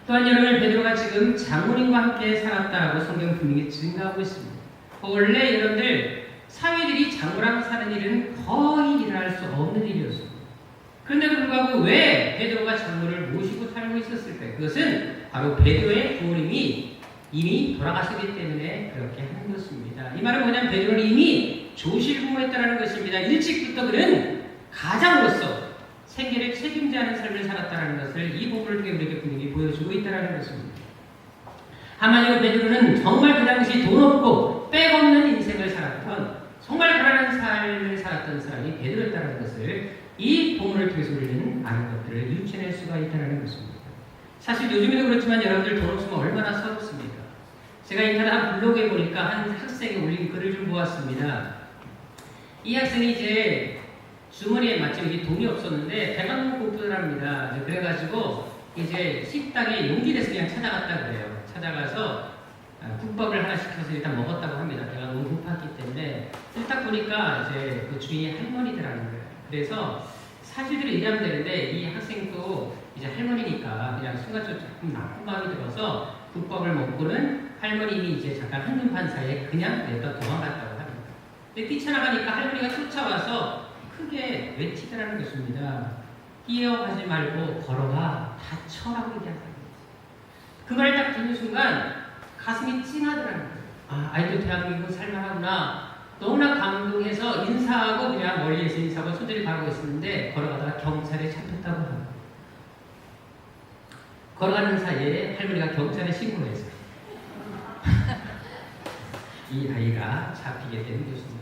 또한 여러분 베드로가 지금 장모님과 함께 살았다라고 성경 분명히 증가하고 있습니다. 원래 여러분들 사회들이 장모랑 사는 일은 거의 일어날 수 없는 일이었습니다. 그런데도 불구하고 왜 베드로가 장모를 모시고 살고 있었을까요? 그것은 바로 베드로의 부모님이 이미 돌아가셨기 때문에 그렇게 한 것입니다. 이 말은 뭐냐면 베드로는 이미 조실부모했다는 것입니다. 일찍부터 그는 가장으로서 생계를 책임져야 하는 삶을 살았다는 것을 이 부분을 통해 우리에게 분명히 보여주고 있다는 것입니다. 한마디로 베드로는 정말 그 당시 돈 없고 백 없는 인생을 살았던 정말 가난한 삶을 살았던 사람이 베드로였다는 것을 이 본문을 통해서 우리는 아는 것들을 유추해낼 수가 있다는 것입니다. 사실 요즘에도 그렇지만 여러분들 돈 없으면 얼마나 서럽습니까? 제가 인터넷 한 블로그에 보니까 한 학생이 올린 글을 좀 보았습니다. 이 학생이 이제 주머니에 마침 이게 돈이 없었는데 배가 너무 고프더랍니다. 그래가지고 이제 식당에 용기 내서 그냥 찾아갔다 그래요. 찾아가서 국밥을 하나 시켜서 일단 먹었다고 합니다. 배가 너무 고팠기 때문에 딱 보니까 이제 그 주인이 할머니더라는 거예요. 그래서 사실대로 얘기하면 되는데 이 학생도 이제 할머니니까 그냥 순간적으로 조금 나쁜 마음이 들어서 국밥을 먹고는 할머님이 이제 잠깐 한눈판 사이에 그냥 내다 도망갔다고 합니다. 근데 뛰쳐나가니까 할머니가 쫓아와서 크게 외치더라는 것입니다. 뛰어가지 말고 걸어가 다쳐라고 얘기한다는 거예요. 그 말을 딱 듣는 순간 가슴이 찡하더라는 거예요. 아, 아이도 대한민국 살만하구나. 너무나 감동해서 인사하고 그냥 멀리에서 인사하고 손들이 바라고 있었는데 걸어가다가 경찰에 잡혔다고 합니다. 걸어가는 사이에 할머니가 경찰에 신고했어요. 이 아이가 잡히게 된 것입니다.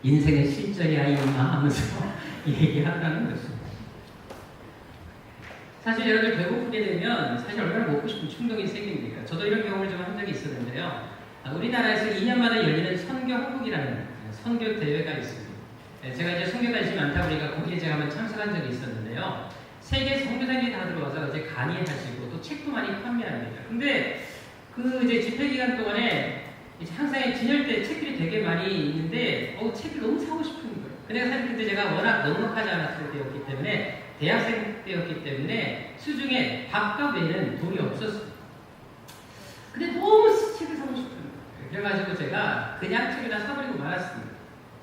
인생의 실전이야 임마 하면서 얘기하라는 것입니다. 사실 여러분들 배고프게 되면 사실 얼마나 먹고 싶은 충동이 생깁니까? 저도 이런 경험을 좀 한 적이 있었는데요. 우리나라에서 2년마다 열리는 선교 한국이라는 선교 대회가 있습니다. 제가 이제 선교 관심이 많다 보니까 거기에 제가 한번 참석한 적이 있었는데요. 세계 선교사님이 다 들어와서 이제 강의하시고 또 책도 많이 판매합니다. 근데 그 이제 집회 기간 동안에 이제 항상 진열대 책들이 되게 많이 있는데 책을 너무 사고 싶은 거예요. 근데 사실 그때 제가 워낙 넉넉하지 않았을 때였기 때문에 대학생 때였기 때문에 수중에 밥값 외에는 돈이 없었어요. 근데 너무 책을 사고 싶은 거예요. 그래가지고 제가 그냥 책을 다 사버리고 말았습니다.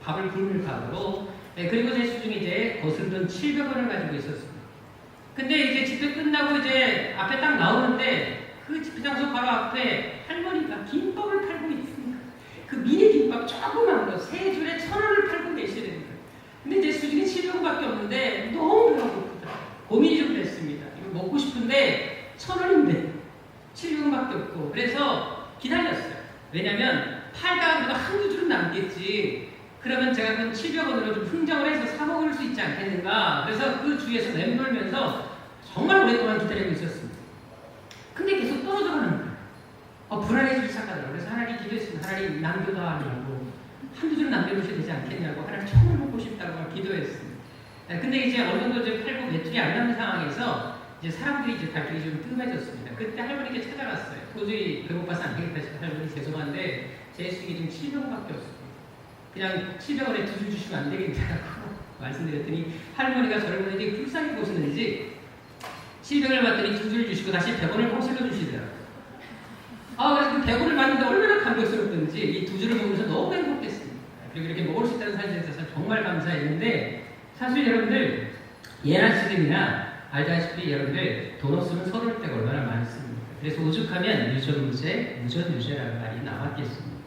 밥을 굶을 밥으로. 그리고 제 수중에 이제 거스른 돈 700원을 가지고 있었습니다. 근데 이제 집회 끝나고 이제 앞에 딱 나오는데 그 집회 장소 바로 앞에 할머니가 김밥을 팔고 있습니다. 그 미니 김밥 조그만 거 3줄에 1,000원을 팔고 계시는 거예요. 근데 제 수중에 700원밖에 없는데 너무 배가 고프다. 고민이 좀 됐습니다. 이거 먹고 싶은데 1,000원인데 700원밖에 없고 그래서 기다렸어요. 왜냐면 팔다가 그래도 한두 줄은 남겠지. 그러면 제가 그 700원으로 좀 흥정을 해서 사 먹을 수 있지 않겠는가. 그래서 그 주위에서 맴돌면서 정말 오랫동안 기다리고 있었습니다. 근데 계속 떨어져가는 거예요. 불안해지기 시작하더라고요. 그래서 하나님 기도했습니다. 하나님 남겨달라고 한두 줄 남겨놓으셔야 되지 않겠냐고 하나님 처음을 먹고 싶다고 기도했습니다. 근데 이제 어느 정도 이제 팔고 매출이 안 나는 상황에서 이제 사람들이 이제 발길이 좀 뜸해졌습니다. 그때 할머니께 찾아갔어요. 도저히 배고파서 안 되겠다 싶어 할머니 죄송한데 제 수익이 좀 700원밖에 없습니다. 그냥 700원에 2줄 주시면 안 되겠냐고 말씀드렸더니 할머니가 저를 보니 불쌍히 보시는지 700원을 받더니 2줄 주시고 다시 100원을 거슬러 주시더라고요. 그래서 그 100원을 받는데 얼마나 감격스럽던지 이 2줄을 먹으면서 너무 행복했습니다. 그리고 이렇게 먹을 수 있다는 사실에 대해서 정말 감사했는데 사실 여러분들 예나 지금이나 알다시피 여러분들 돈 없으면 서러울 때가 얼마나 많습니다. 그래서 오죽하면 유전무죄, 무전유죄라는 말이 나왔겠습니다.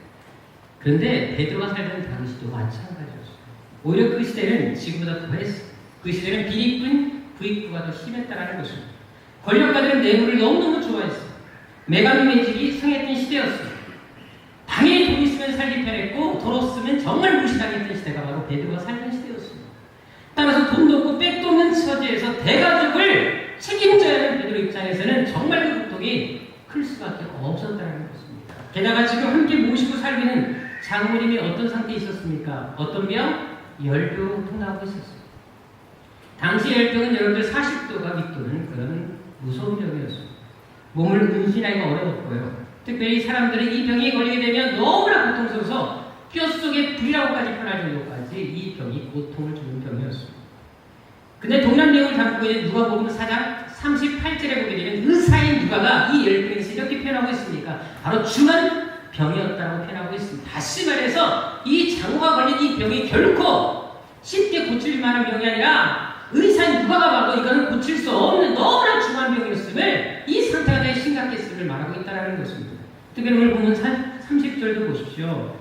그런데 베드로가 살던 당시도 마찬가지였어요. 오히려 그 시대는 지금보다 더했어요. 그 시대는 비리꾼, 부익부가 더 심했다라는 것입니다. 권력가들은 뇌물을 너무너무 좋아했어요. 메가노매직이 성했던 시대였어요. 당연히 돈 있으면 살기 편했고 돈 없으면 정말 무시당했던 시대가 바로 베드로가 살던 시대였습니다. 따라서 돈도 없고 백도 없는 처지에서 대가족을 책임져야 하는 베드로 입장에서는 정말 그 고통이 클 수밖에 없었다는 것입니다. 게다가 지금 함께 모시고 살고 있는 장모님이 어떤 상태에 있었습니까? 어떤 병? 열병으로 고통나고 있었습니다. 당시 열병은 여러분들 40도가 밑도는 그런 무서운 병이었습니다. 몸을 운신하기가 어려웠고요. 특별히 사람들이 이 병에 걸리게 되면 너무나 고통스러워서 뼛속에 불이라고까지 표현할 정도까지 이 병이 고통을 주는 병이었습니다. 근데 동일한 내용을 담고 있는 누가복음 4장 38절에 보게 되면 의사인 누가가 이 열병에서 이렇게 표현하고 있습니까? 바로 중한 병이었다고 표현하고 있습니다. 다시 말해서 이 장모가 걸린 이 병이 결코 쉽게 고칠 만한 병이 아니라 의사인 누가가 봐도 이거는 고칠 수 없는 너무나 중한 병이었음을 이 상태가 되게 심각했음을 말하고 있다는 것입니다. 특별히 오늘 보면 30절도 보십시오.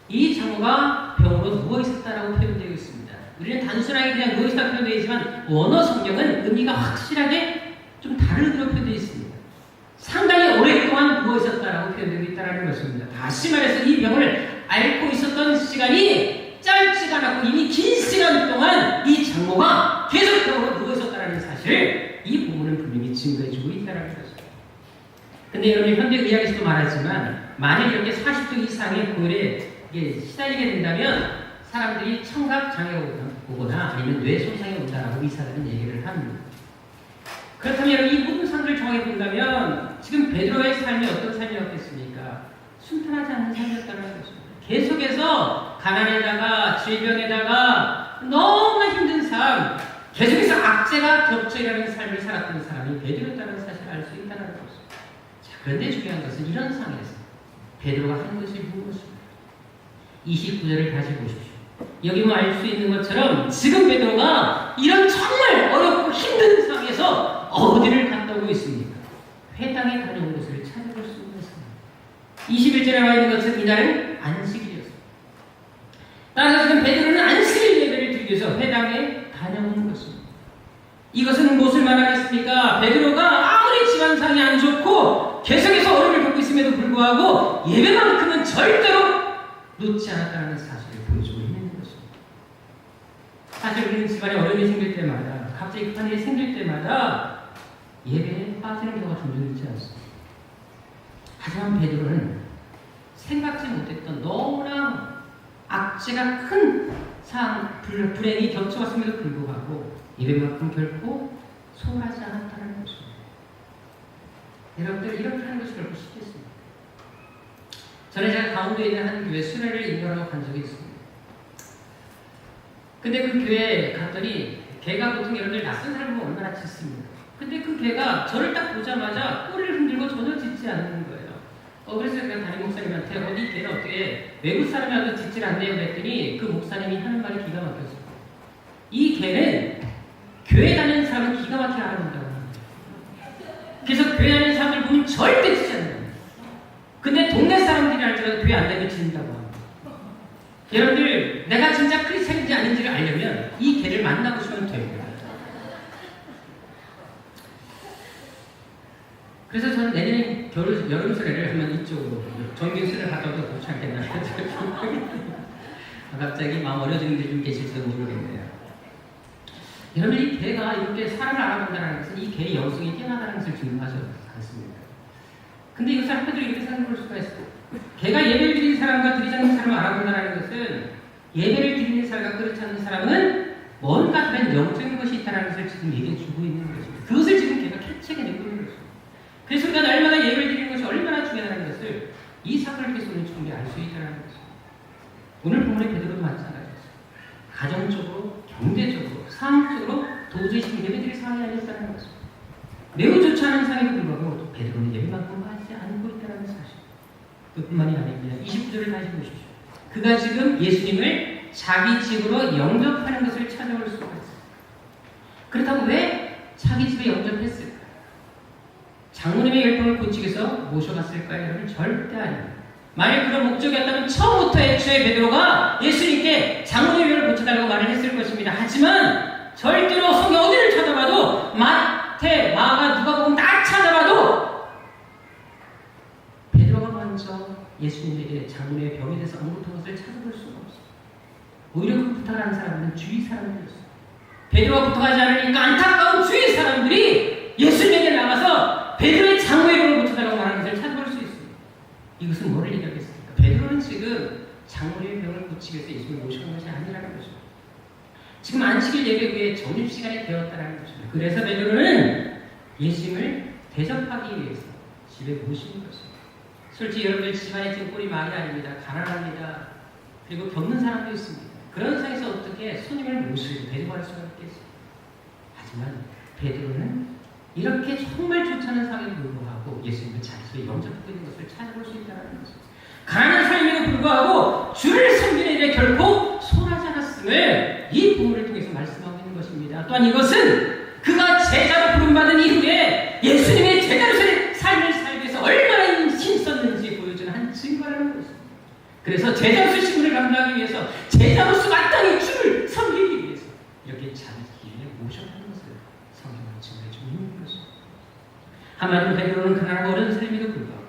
이 장모가 병으로 누워있었다라고 표현되어 있습니다. 우리는 단순하게 그냥 누워있다 표현되어 있지만 원어 성경은 의미가 확실하게 좀 다른 의미로 표현되어 있습니다. 상당히 오랫동안 누워있었다라고 표현되어 있다는 것입니다. 다시 말해서 이 병을 앓고 있었던 시간이 짧지가 않았고 이미 긴 시간 동안 이 장모가 계속 병으로 누워있었다는 사실을 이 본문은 분명히 증거해주고 있다는 것입니다. 근데 여러분 현대 의학에서도 말하지만 만약 이렇게 40도 이상의 고열에 시달리게 된다면 사람들이 청각장애가 오거나 아니면 뇌 손상이 온다라고 의사들은 얘기를 합니다. 그렇다면 이 모든 상들을 정확히 본다면 지금 베드로의 삶이 어떤 삶이었겠습니까? 순탄하지 않은 삶이었다는 것입니다. 계속해서 가난에다가 질병에다가 너무나 힘든 삶, 계속해서 악재가 겹쳐가는 삶을 살았던 사람이 베드로였다는 사실을 알 수 있다는 것입니다. 자, 그런데 중요한 것은 이런 상황에서 베드로가 하는 것이 무엇입니까? 29절을 다시 보십시오. 여기 뭐 알 수 있는 것처럼 지금 베드로가 이런 정말 어렵고 힘든 상황에서 어디를 갔다 오고 있습니까? 회당에 다녀온 것을 찾아볼 수 있는 상황. 21절에 나와 있는 것은 이날은 안식일이었습니다. 따라서 지금 베드로는 안식일 예배를 드리기 위해서 회당에 다녀오는 것입니다. 이것은 무엇을 말하겠습니까? 베드로가 아무리 집안상이 안 좋고 계속해서 어려움을 겪고 있음에도 불구하고 예배만큼은 절대로 놓지 않았다는 사실을 보여주고 있는 것입니다. 사실 우리는 집안에 어려움이 생길 때마다, 갑자기 급한 일이 생길 때마다 예배에 빠지는 경우가 종종 있지 않습니다. 하지만 베드로는 생각지 못했던 너무나 악재가 큰 불행이 겹쳐왔음에도 불구하고 예배만큼 결코 소홀하지 않았다는 것입니다. 여러분들 이렇게 하는 것이 결코 쉽겠습니다. 전에 제가 강원도에 있는 한 교회 수련회를 인도하러 간 적이 있습니다. 근데 그 교회에 갔더니 걔가 보통 여러분들 낯선 사람을 보면 얼마나 짖습니다. 근데 그 걔가 저를 딱 보자마자 꼬리를 흔들고 전혀 짖지 않는 거예요. 그래서 제가 담임 목사님한테 이 걔는 어떻게 외국 사람이 와도 짖질 않네요 그랬더니 그 목사님이 하는 말이 기가 막혔어요. 이 걔는 교회 다니는 사람은 기가 막히게 알아본다고 합니다. 그래서 교회 다니는 사람들 보면 절대 짖지 않는다. 근데 동네 사람들이 알지라도 교회 안 다니면 짖는다고 합니다. 여러분들 내가 진짜 크리스찬인지 아닌지를 알려면 이 걔를 만나보시면 됩니다. 그래서 저는 내년 여름 수련회를 하면 이쪽으로 정규 수련을 갔다 오도 좋지 않겠나 갑자기 마음 어려지는 분들 좀 계실지도 모르겠네요. 여러분 이 개가 이렇게 사람을 알아본다는 것은 이 개의 영성이 뛰어나다는 것을 증명하지 않습니까? 근데 이것을 한편으로 이렇게 생각할 수가 있어요. 개가 예배를 드리는 사람과 드리지 않는 사람을 알아본다는 것은 예배를 드리는 사람과 그렇지 않는 사람은 뭔가 다른 영적인 것이 있다는 것을 지금 얘기해 주고 있는 것입니다. 그것을 지금 개가 캐치해내고 있는 것입니다. 그래서 우리가 날마다 예배를 드리는 것이 얼마나 중요하다는 것을 이 사건을 통해서 우리는 충분히 알 수 있다는 것입니다. 오늘 본문의 베드로도 마찬가지였어요. 가정적으로, 경제적으로, 상황적으로 도저히 지금 예배드릴 상황이 아니었다는 것입니다. 매우 좋지 않은 상황에도 불구하고 베드로는 예배만큼 하지 않고 있다는 사실. 그뿐만이 아닙니다. 29절을 다시 보십시오. 그가 지금 예수님을 자기 집으로 영접하는 것을 찾아올 수가 있어요. 그렇다고 왜 자기 집에 영접했을까? 장모님의 열방을 고치기 위해서 모셔갔을까요? 여러분 절대 아닙니다. 만약 그런 목적이었다면 처음부터 애초에 베드로가 예수님께 장모님의 열방을 고쳐달라고 말을 했을 것입니다. 하지만 절대로 성경 어디를 찾아봐도 마태, 마가, 누가복음 다 찾아봐도 베드로가 먼저 예수님에게 장모님의 병에 대해서 언급한 것을 찾아볼 수가 없어요. 오히려 그 부탁을 하는 사람들은 주위 사람들이었어요. 베드로가 부탁하지 않으니까 안타까운 주위 사람들이 예수님에게 나가서 베드로의 장모의 병을 고쳐달라고 말하는 것을 찾아볼 수 있습니다. 이것은 뭐를 얘기하겠습니까? 베드로는 지금 장모의 병을 고치기 위해서 예수님을 모셔간 것이 아니라는 것입니다. 지금 안식일 예배 후에 점심시간이 되었다는 것입니다. 그래서 베드로는 예수님을 대접하기 위해서 집에 모시는 것입니다. 솔직히 여러분들 집안에 지금 꼴이 많이 아닙니다. 가난합니다. 그리고 겪는 사람도 있습니다. 그런 상황에서 어떻게 손님을 모시고 대접할 수가 있겠어요? 하지만 베드로는 이렇게 정말 좋지 않은 상황에도 불구하고 예수님을 자기 집에 영접하고 있는 것을 찾아볼 수 있다는 것입니다. 가난한 삶에도 불구하고 주를 섬기는 일에 결코 소홀하지 않았음을 이 부분을 통해서 말씀하고 있는 것입니다. 또한 이것은 그가 제자로 부름받은 이후에 예수님의 제자로서의 삶을 살기 위해서 얼마나 힘썼는지 보여주는 한 증거라는 것입니다. 그래서 제자로서의 신분을 감당하기 위해서 제자로서 마땅히 주를 섬기기 위해서 이렇게 자기 길에 모셔가는 것을 성경으로 증거해주고 있는 것입니다. 한마디로 베드로는 가난하고 어려운 삶에도 불구하고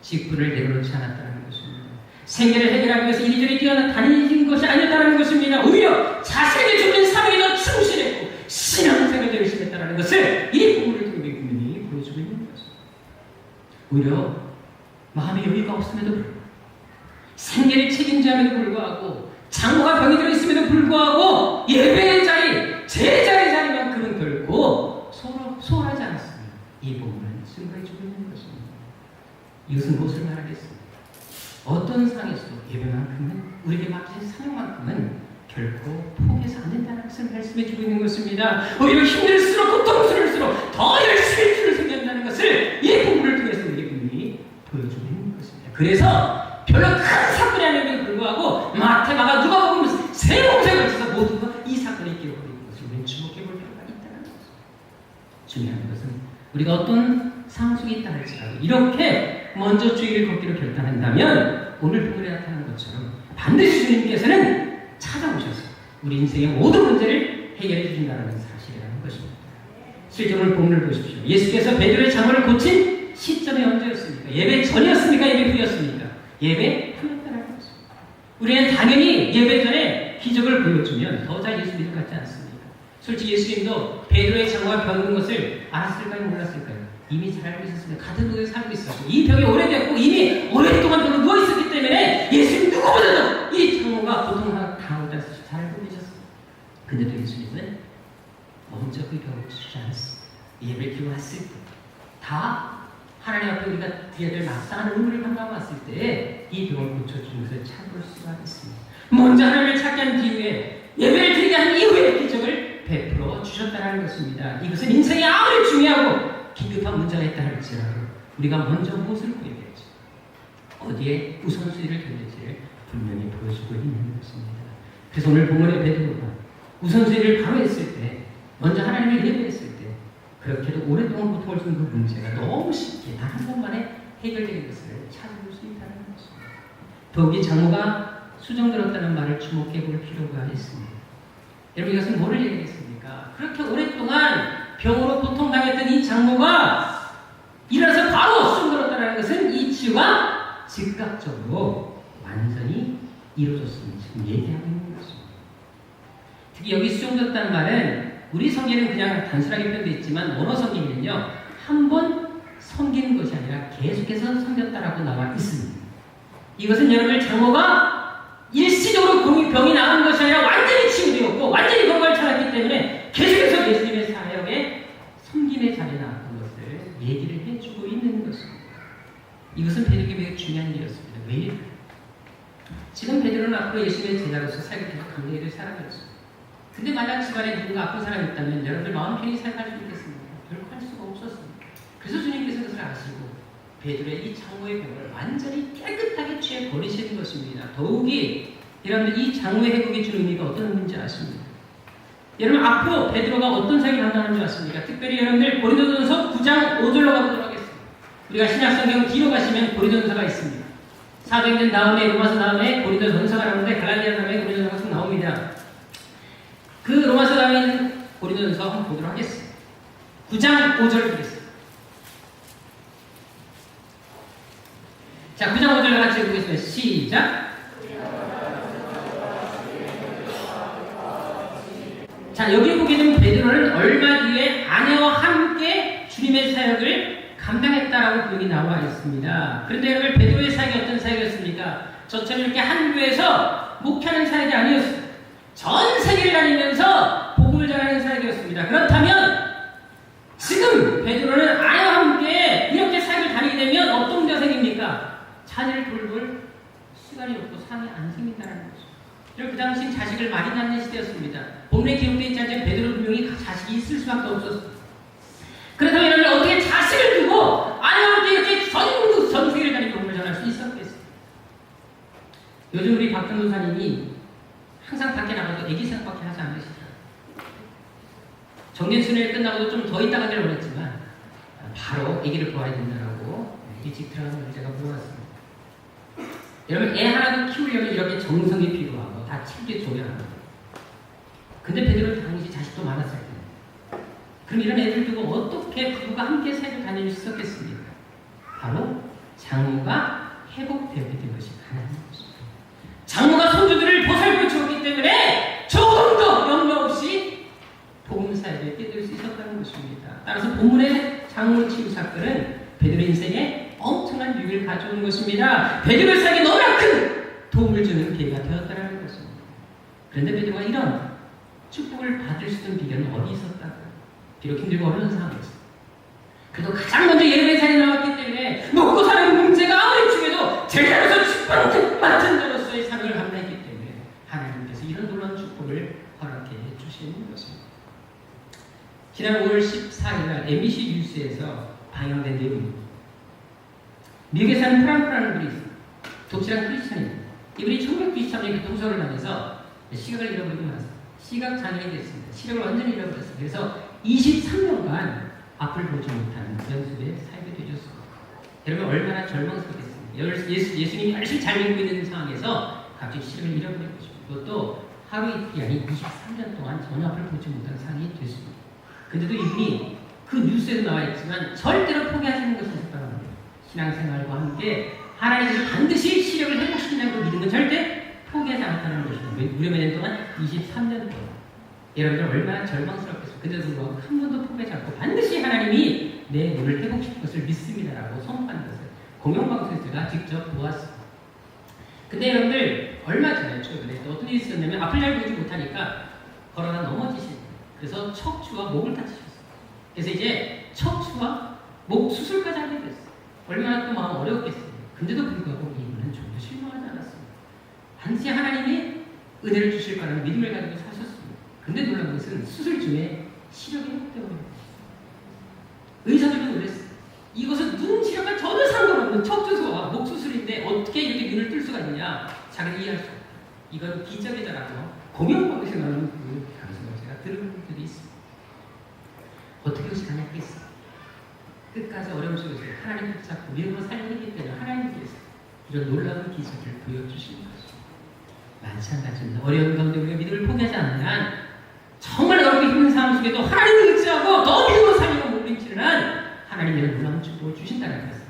직분을 내려놓지 않았다는 것입니다. 생계를 해결하기 위해서 이리저리 뛰어다니는 것이 아니었다는 것입니다. 오히려 자신에게 주는 사명에 더 충실했고 신앙생활에 열심히 했다는 것을 이 부분을 통해 분명히 보여주고 있는 것입니다. 오히려 마음의 여유가 없음에도 불구하고 생계를 책임지함에도 불구하고 장모가 병이 들어있음에도 불구하고 예배의 자리, 제자의 자리만큼은 결코 소홀하지 않았습니다. 이 부분을 증거해주고 있는 것입니다. 말씀해주고 있는 것입니다. 오히려 힘들수록 고통스러울수록 더 열심히 주를 섬긴다는 것을 이 본문을 통해서 우리 분명히 보여주고 있는 것입니다. 그래서 별로 큰 사건이 아님에도 불구하고 마태, 마가, 누가복음 세 봉사에 걸쳐서 모두가 이 사건의 기록을 있는 것을 우리는 주목해 볼 필요가 있다는 것입니다. 중요한 것은 우리가 어떤 상속이 있다 할지라도 이렇게 먼저 주의를 걷기로 결단한다면 오늘 본문에 나타난 것처럼 반드시 주님께서는 찾아오셔서 우리 인생의 모든 문제를 해결해 주신다는 사실이라는 것입니다. 실제 오늘 본문을 보십시오. 예수께서 베드로의 장모를 고친 시점이 언제였습니까? 예배 전이었습니까? 예배 후였습니까? 예배 후였다는 것입니다. 우리는 당연히 예배 전에 기적을 보여주면 더 잘 예수 믿을 것 같지 않습니까? 솔직히 예수님도 베드로의 장모가 병든 것을 알았을까요? 몰랐을까요? 이미 잘 알고 있었습니다. 같은 동네에 살고 있었고 이 병이 오래됐고 이미 오랫동안 병으로 누워있었기 때문에 예수님 누구보다도 이 장모가 고통당하고 있다는 사실을 잘 알고 계셨습니다. 근데도 예수님은 먼저 그 병을 주지 않았습니다. 예배를 드리고 왔을 때 다 하나님 앞에 우리가 드려야 될 마땅한 의무를 감당하고 왔을 때 이 병을 고쳐주는 것을 찾을 수가 있습니다. 먼저 하나님을 찾게 한 뒤에 예배를 드리게 한 이후에 기적을 베풀어 주셨다는 것입니다. 이것은 인생이 아무리 중요하고 긴급한 문제가 있다 할지라도 우리가 먼저 무엇을 구해야 될지 어디에 우선순위를 뒀는지를 분명히 보여주고 있는 것입니다. 그래서 오늘 본문의 베드로가 우선순위를 바로 했을 때 먼저 하나님을 예배했을 때 그렇게도 오랫동안 고통을 주는 그 문제가 너무 쉽게 단 한 번만에 해결되는 것을 찾아볼 수 있다는 것입니다. 더욱이 장모가 수정들었다는 말을 주목해 볼 필요가 있습니다. 여러분 이것은 뭐를 얘기했습니까? 그렇게 오랫동안 병으로 고통당했던 이 장모가 일어나서 바로 수정들었다는 것은 이 치유가 즉각적으로 완전히 이루어졌음을 지금 얘기하고 있는 것입니다. 특히 여기 수정되었다는 말은 우리 성경에는 그냥 단순하게 표현되어 있지만 원어 성경에는요 한 번 섬기는 것이 아니라 계속해서 섬겼다라고 나와 있습니다. 이것은 여러분의 장모가 일시적으로 병이 나은 것이 아니라 완전히 치유되었고 완전히 건강을 찾았기 때문에 계속해서 예수님의 사역에 섬김의 자리에 나왔던 것을 얘기를 해주고 있는 것입니다. 이것은 베드로에게 매우 중요한 일이었습니다. 왜? 지금 베드로는 앞으로 예수님의 제자로서 살게 계속 감당해야 될 사람이었습니다. 근데 만약 집안에 누군가 아픈 사람이 있다면 여러분들 마음 편히 살아갈 수 있겠습니까? 결코 할 수가 없었습니다. 그래서 주님께서 그것을 아시고 베드로의 이 장모의 병을 완전히 깨끗하게 취해 버리시는 것입니다. 더욱이 여러분들 이 장모의 회복이 주는 의미가 어떤 의미인지 아십니까? 여러분 앞으로 베드로가 어떤 사역을 감당하는 줄 아십니까? 특별히 여러분들 고린도전서 9장 5절로 가보도록 하겠습니다. 우리가 신약성경 뒤로 가시면 고린도전서가 있습니다. 사도행전 다음에 로마서 다음에 고린도전서가 나오는데 갈라디아 다음에 고린도전서가 나옵니다. 그 로마서 다음에 있는 고린도전서 한번 보도록 하겠습니다. 9장 5절 보겠습니다. 자, 9장 5절 같이 보겠습니다. 시작. 자, 여기 보게 되면 베드로는 얼마 뒤에 아내와 함께 주님의 사역을 감당했다라고 분명히 나와 있습니다. 그런데 여러분 베드로의 사역이 어떤 사역이었습니까? 저처럼 이렇게 한 교회에서 목회하는 사역이 아니었습니다. 전 세계를 다니면서 복음을 전하는 사역이었습니다. 그렇다면 지금 베드로는 아내와 함께 이렇게 사역을 다니게 되면 어떤 문제가 생깁니까? 자녀를 돌볼 시간이 없고 상이 안 생긴다는 거죠. 그리고 그 당시 자식을 많이 낳는 시대였습니다. 본문에 기록되어 있지 않지만 베드로 분명히 자식이 있을 수밖에 없었습니다. 그렇다면 여러분 어떻게 자식을 두고 아내와 함께 이렇게 전 세계를 다니며 복음을 전할 수 있었겠습니까? 요즘 우리 박 전도사님이 항상 밖에 나가도 애기 생각밖에 하지 않으시더라고요. 정년순회 끝나고도 좀 더 있다가 길 원했지만 바로 애기를 보아야 된다고 일찍 들어가는 걸 제가 물어봤습니다. 여러분 애 하나도 키우려면 이렇게 정성이 필요하고 다 책임져 줘야 합니다. 근데 베드로 당시 자식도 많았을 텐데 그럼 이런 애들 두고 어떻게 부부가 함께 사역을 다닐 수 있었겠습니까? 바로 장모가 회복되었기 된 것이 하나님 것입니다. 장모가 손주들을 보살펴 주었기 때문에 조금 더 염려 없이 복음 사역에 뛰어들 수 있었다는 것입니다. 따라서 본문의 장모 치유 사건은 베드로 인생에 엄청난 유익을 가져오는 것입니다. 베드로의 사역에 너무나 큰 도움을 주는 기회가 되었다는 것입니다. 그런데 베드로가 이런 축복을 받을 수 있는 비결은 어디 있었다고요? 비록 힘들고 어려운 상황이었습니다. 그래도 가장 먼저 예배의 자리에 나왔기 때문에 먹고 사는 문제가 아무리 중요해도 제자로서 축복 맡은 자로서의 삶을 감당했기 때문에 하나님께서 이런 놀라운 축복을 허락해 주신 주신 것입니다. 지난 5월 14일 날 MBC 뉴스에서 방영된 내용입니다. 미국에 사는 프랑크라는 분이 있어요. 독실한 크리스천입니다. 이분이 1993년 교통사고를 당해서 시각을 잃어버리고 나서 시각 장애인이 됐습니다. 시력을 완전히 잃어버렸어요. 그래서 23년간 앞을 보지 못하는 연습에 살게 되셨습니다. 여러분 얼마나 절망스럽겠습니까? 예수님이 열심히 잘 믿고 있는 상황에서 갑자기 시력을 잃어버린 것입니다. 그것도 하루 이틀이 아닌 23년 동안 전혀 앞을 보지 못하는 상황이 됐습니다. 근데도 이분이 그 뉴스에도 나와 있지만 절대로 포기하시는 것이 없다는 거예요. 신앙생활과 함께 하나님께서 반드시 시력을 회복시킨다고 믿음은 절대 포기하지 않았다는 것입니다. 무려 몇 년 동안 23년 동안. 여러분들 얼마나 절망스럽겠어요. 그데도 불구하고 한 번도 포기하지 않고 반드시 하나님이 내 눈을 회복시킬 것을 믿습니다라고 선포하는 것을 공영방송에서 제가 직접 보았습니다. 근데 여러분들 얼마 전에 최근에 어떤 일이 있었냐면 앞을 잘 보지 못하니까 걸어가 넘어지신 그래서 척추와 목을 다치셨어요. 그래서 이제 척추와 목 수술까지 하게 됐어요. 얼마나 또 마음 어려웠겠어요. 근데도 불구하고 이분은 좀도 실망하지 않았습니다. 반드시 하나님이 은혜를 주실 거라는 믿음을 가지고 사셨습니다. 근데 놀라운 것은 수술 중에 시력이 회복되고 의사들도 놀랐어요. 이것은 눈 시력과 전혀 상관없는 척추소와 목 수술인데 어떻게 이렇게 눈을 뜰 수가 있느냐? 자기는 이해할 수 없다. 이건 기적이다라고 공영방송에서 나오는 그 방송을 제가 들은 적이 있습니다. 어떻게 그것이 가능했겠어요? 끝까지 어려움 속에서 하나님 붙잡고 믿음으로 살리기 때문에 하나님께서 이런 놀라운 기적을 보여주시는 것입니다. 마찬가지입니다. 어려운 가운데 우리가 믿음을 포기하지 않는 정말 어렵게 힘든 상황 속에도 하나님을 의지하고 더 믿음으로 살리고 몸부림치는 한 하나님의 놀라운 축복을 주신다는 것을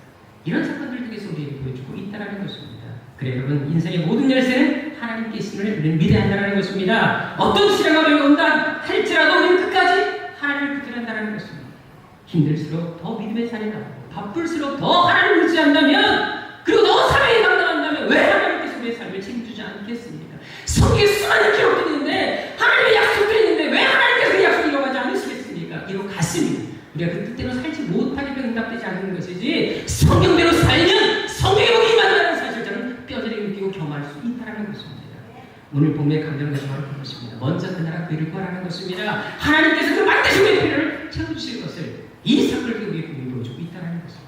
이런 사건들 통해서 우리에게 보여주고 있다는 것입니다. 그래 여러분 인생의 모든 열쇠는 하나님께 있음을 우리는 믿어야 한다는 것입니다. 어떤 시련이 온다 할지라도 우리는 끝까지 하나님을 붙들어야 한다는 것입니다. 힘들수록 더 믿음의 산에 가고 바쁠수록 더 하나님을 의지한다면 그리고 더 사랑에 감당한다면 왜 하나님께서 우리의 삶을 책임지지 않겠습니까? 성경에 수많은 기록들이 있는데 하나님의 약속들이 있는데 왜 하나님께서 그 약속을 이루어가지 않으시겠습니까? 이루 갔습니다. 우리가 그 뜻대로 살지 못하니까 응답되지 않는 것이지 성경대로 살면 성경의 복이 임한다는 사실 저는 뼈저리게 느끼고 경험할 수 있다는 것입니다. 오늘 본문의 감동은 바로 그것입니다. 먼저 그 나라 그를 구하라는 것입니다. 하나님께서 그 반드시 우리의 필요를 채워주실 것을 이 사건을 통해 우리의 복음이 보여주고 있다는 것입니다.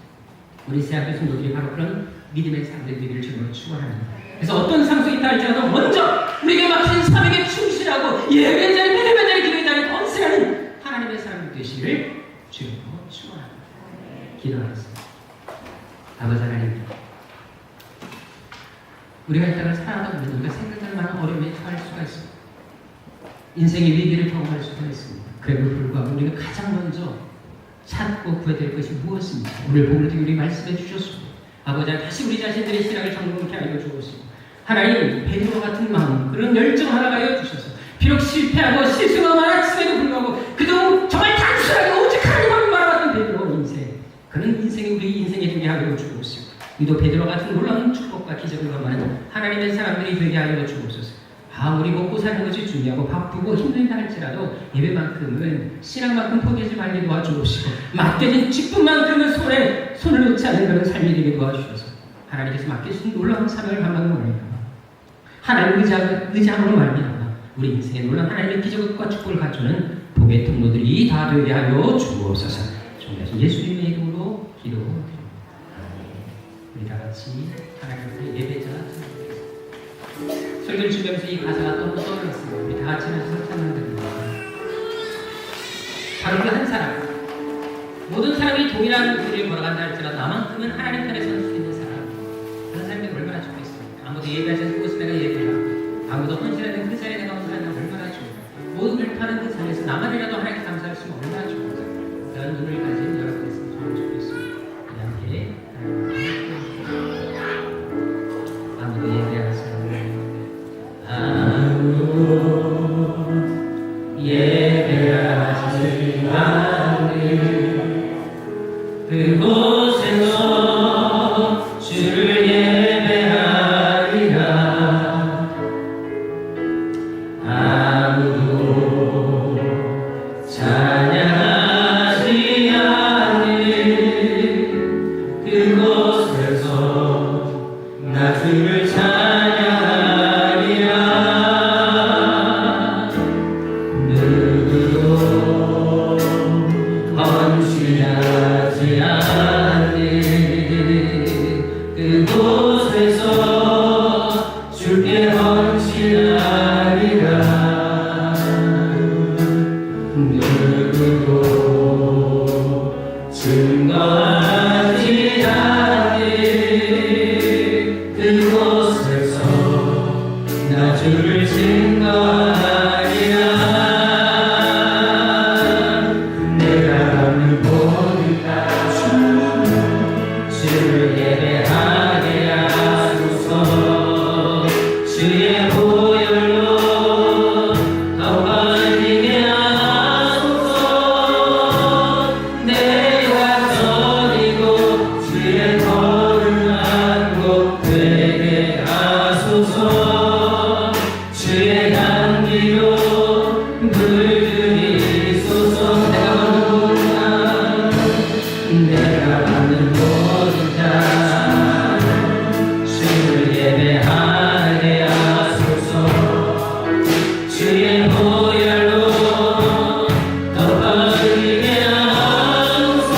우리 세아교 성도들이 바로 그런 믿음의 삶을 되기를 주님으로 축원합니다. 그래서 어떤 상황 속에 있다 할지라도 먼저 우리에게 맡긴 사명에 충실하고 예배의 자리, 믿음의 자리, 기도의 자리 건설하는 하나님의 사람이 되시기를 주님으로 축원합니다. 기도하겠습니다. 아버지 하나님, 우리가 이 땅을 살아가다 보면 우리가 생각할 만한 어려움에 처할 수가 있습니다. 인생의 위기를 경험할 수가 있습니다. 그래도 불구하고 우리가 가장 먼저 찾고 구해야 될 것이 무엇입니까? 오늘 복음을 통해 우리 말씀해 주셨습니다. 아버지 다시 우리 자신들의 신앙을 정돈케 하여 주옵시고 하나님 베드로 같은 마음 그런 열정 하나 가여 주셔서 비록 실패하고 실수가 많았음에도 불구하고 그동안 정말 단순하게 오직 하나님만 바라봤던 베드로 인생 그는 인생이 우리 인생에 되게 하여 주옵시고 우리도 베드로 같은 놀라운 축복과 기적을 경험하는 하나님의 사람들이 되게 하여 주옵소서. 아무리 먹고 사는 것이 중요하고 바쁘고 힘들다 할지라도 예배만큼은 신앙만큼 포기하지 말게 도와주옵시고 맡겨진 직분만큼은 손을 놓지 않는 그런 삶이 되게 도와주셔서 하나님께서 맡겨주신 놀라운 사명을 감당하는 말입니다. 하나님 의지함으로 말미암아 우리 인생의 놀라운 하나님의 기적과 축복을 갖추는 복의 통로들이 다 되게 하여 주옵소서. 존귀하신 예수님의 이름으로 기도드립니다. 우리 다 같이 하나님의 예배자 설교를 준비하면서 이 가사가 떠올랐습니다. 우리 다 같이 하나님을 찬양드립니다. 바로 그 한 사람 모든 사람이 동일한 길을 걸어간다 할지라도 나만큼은 하나님 편에 설 수 있는 사람 그런 사람이 얼마나 좋겠습니까? 아무도 예배하지 않는 곳에 내가 예배하고 아무도 헌신하는 그 자리에 내가 헌신하는 얼마나 좋을까? 모든 불파는 그 자리에서 나만이라도 하나님께 감사할 수 있는 얼마나 좋을까? 그런 눈을 가진 여러분이 있으면 좋겠습니다. 우리 함께 아무도 예배하지 예배하지 않는 그곳에서 주를 예배하리라. 아무도 찬양하지 않는 그곳에서 나 주를 찬양하리라. 누구도 증거하지 않는 그곳에서 나 주를 증거하리라. 내가 걷는 모든 다 주를 예배하게 하소서. 주의 보혈로 더 바르게 하소서. 내가 전이고 주의 거룩한 곳 되게 하소서. 주의 향기로 물들이소서. 내가 받는 모든 자 주를 예배하게 하소서. 주의 보혈로 더 바르게 하소서.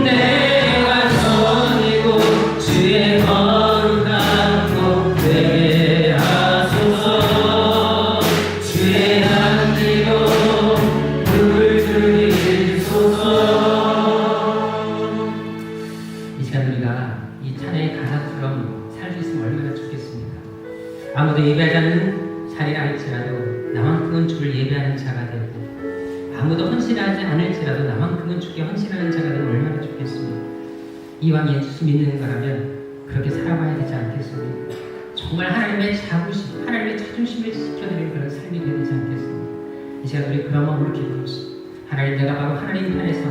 내가 전이고 주의 거룩한 곳 되게 하소서. 주의 향기로 물들이소서. 이 시간 우리가 이 찬양의 가사처럼 살 수 있으면 얼마나 좋겠습니까? 아무도 예배하지 않는 자리라 할지라도 나만큼은 주를 예배하는 자가 되고, 아무도 헌신하지 않을지라도 나만큼은 주께 헌신하는 자가 되면 얼마나 좋겠습니까? 이왕 예수 믿는 거라면 그렇게 살아봐야 되지 않겠습니까? 정말 하나님의 자부심, 하나님의 자존심을 지켜드리는 그런 삶이 되야 되지 않겠습니까? 이 시간 우리 그런 마음으로 기도하시고, 하나님, 내가 바로 하나님 편에서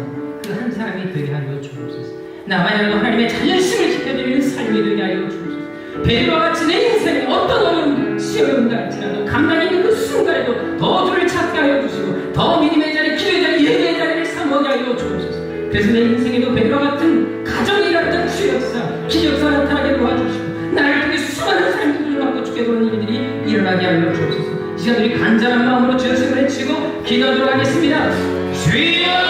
그 한 사람이 되게 하여 주옵소서. 나만이라도 하나님의 자존심을 지켜드리는 삶이 되게 하여 주옵소서. 베드로와 같이 내 인생에 어떤 어려움, 시험이 할지라도 감당이 있는 그 순간에도 더 주를 찾게 하여 주시고, 더 믿음의 자리, 기도의 자리, 예배의 자리를 삼하게 하여 주옵소서. 그래서 내 인생에도 베드로와 같은 가정이 같은 주의 역사, 기적사 나타나게 도와주시고, 나를 통해 수많은 사람들을 받고 주게 되는 일들이 일어나게 하여 주옵소서. 이 시간 우리 간절한 마음으로 주의 이름을 외치고 기도하도록 하겠습니다. 주여!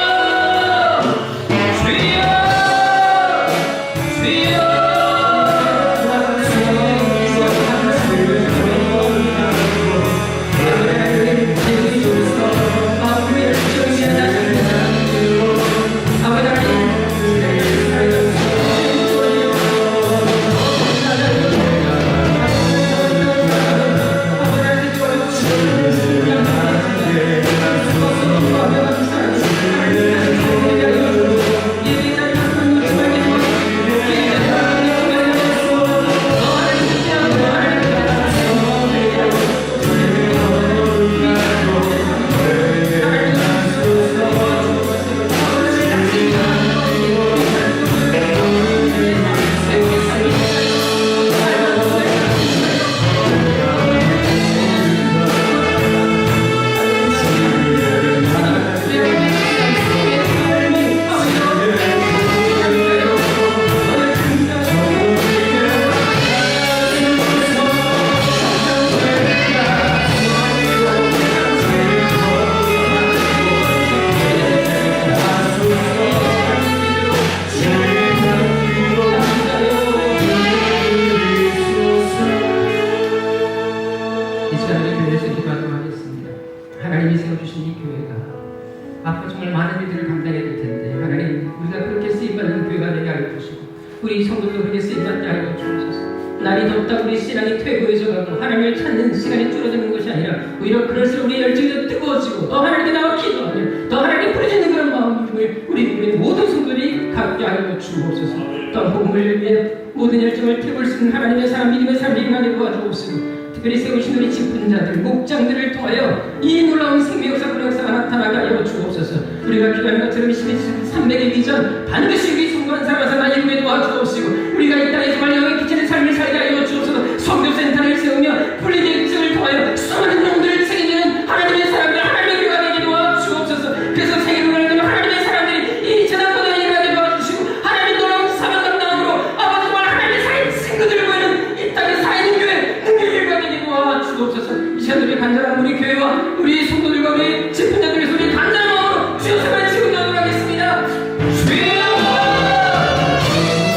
앞으로 정말 많은 일들을 감당해야 될 텐데, 하나님, 우리가 그렇게 쓰임받는 교회가 되게 하여 주시고, 우리 성도도 그렇게 쓰임받게 하여 주옵소서. 날이 덥다 우리 신앙이 퇴보해져 가고 하나님을 찾는 시간이 줄어드는 것이 아니라 오히려 그럴수록 우리의 열정이 더 뜨거워지고 더 하나님께 나와 기도하며 더 하나님께 부르짖는 그런 마음을 우리 모든 성도들이 갖게 하여 주옵소서. 또한 복음을 위해 모든 열정을 태울 수 있는 하나님의 사람, 믿음의 사람들이 일어나게 도와주옵시고, 특별히 세우신 우리 직분자들, 목장들을 통하여 이 놀라운 생명 역사, 그 역사가 나타나게 하여 주옵소서. 우리가 기도하는 것처럼 300일 이전 반드시 우리 성도한 사람을 살아 이루게 도와주옵시고, 우리가 이 땅에 정말 영에 끼치는 삶을 살게 하여 주옵소서. 선교센터를 세우며 분리대증을 통하여 수많은 영들을 책임지는 하나님의 사람들, 하나님의 교회가 되게 도와주옵소서. 그래서 세계를 되면 하나님의 사람들이 이 재난보다 일어나게 도와주시고, 하나님의 놀라운 사명 감당으로 아버지와 하나님의 살인 친구들을 보이는 이 땅의 살인 교회 능력을 되게 도와주옵소서. 이 시간 우리 간절한 우리 교회와 우리 성도들과 우리 집분자들 위해서 우리 간절한 마음으로 주여 세번을 지금 나누도록 하겠습니다. 주여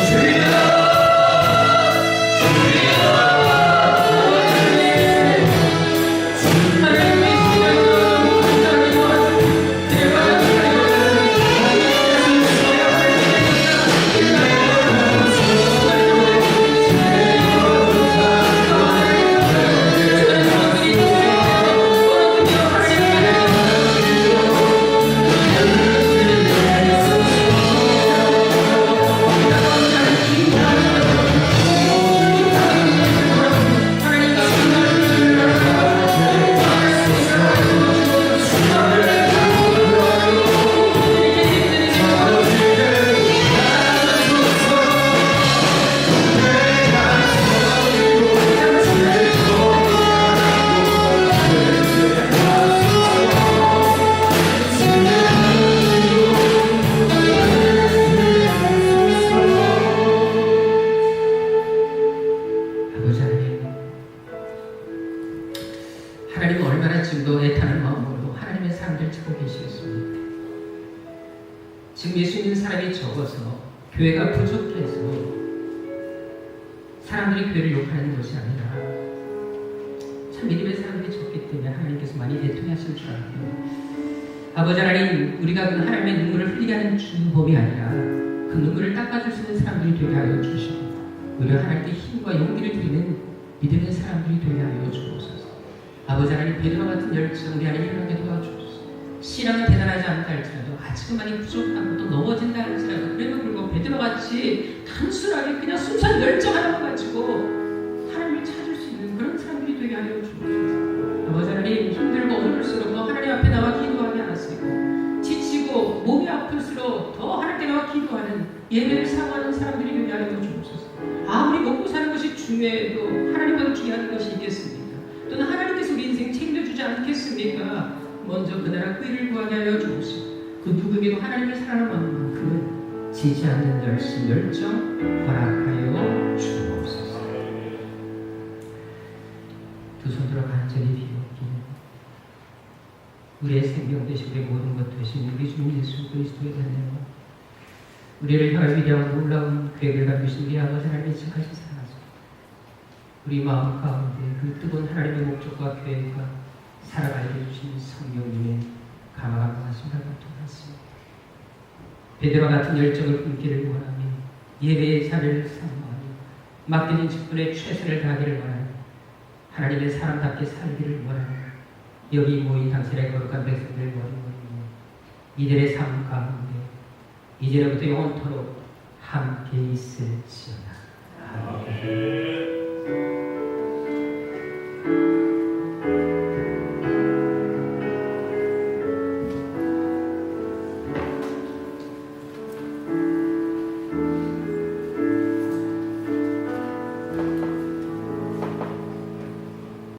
주여 지금 예수 믿는 사람이 적어서 교회가 부족해서 사람들이 교회를 욕하는 것이 아니라 참 믿음의 사람들이 적기 때문에 하나님께서 많이 애통하실 줄 알고요. 아버지 하나님, 우리가 그 하나님의 눈물을 흘리게 하는 주범이 아니라 그 눈물을 닦아줄 수 있는 사람들이 되게 하여 주시고 오히려 하나님께 힘과 용기를 드리는 믿음의 사람들이 되게 하여 주옵소서. 아버지 하나님, 베드로 같은 열정 우리 안에 일어나게 도와주옵소서. 신앙은 대단하지 않다 할지라도 아직은 많이 부족하고 또 넘어진다 할지라도 그래도 불구하고 베드로같이 단순하게 그냥 순수한 열정 하나만 가지고 하나님을 찾을 수 있는 그런 사람들이 되게 하여 주옵소서. 아버지 하나님, 힘들고 어려울수록 더 하나님 앞에 나와 기도하게 하시고 지치고 몸이 아플수록 더 하나님께 나와 기도하는 예배를 사모하는 사람들이 되게 하여 주옵소서. 아무리 먹고 사는 것이 중요해도 하나님보다 귀한 것이 있겠습니까? 또는 하나님께서 우리 인생 챙겨주지 않겠습니까? 먼저 그 나라 그 일을 구하게 하여 주옵시고 그 누구에게도 하나님을 사랑하는 만큼은 지지 않는 열심 열정 허락하여 주옵소서. 두 손 들어 간절히 비웃기는 우리의 생명 되신 우리의 모든 것 되신 우리 주 예수 그리스도의 은혜와 우리를 향하여 위대한 놀라운 계획을 가지신 우리 아버지 하나님의 지금까지 살아서 우리 마음 가운데 그 뜨거운 하나님의 목적과 계획과 살아가게 해주신 성령님의 감화감동하심과 고통하십니다. 베드로 같은 열정을 품기를 원하며 예배의 자리를 사모하며 맡겨진 직분에 최선을 다하기를 원하며 하나님의 사람답게 살기를 원하며 여기 모인 당신의 거룩한 백성들 머리머리며 이들의 삶 가운데 이제로부터 영원토록 함께 있을지어다. 아멘.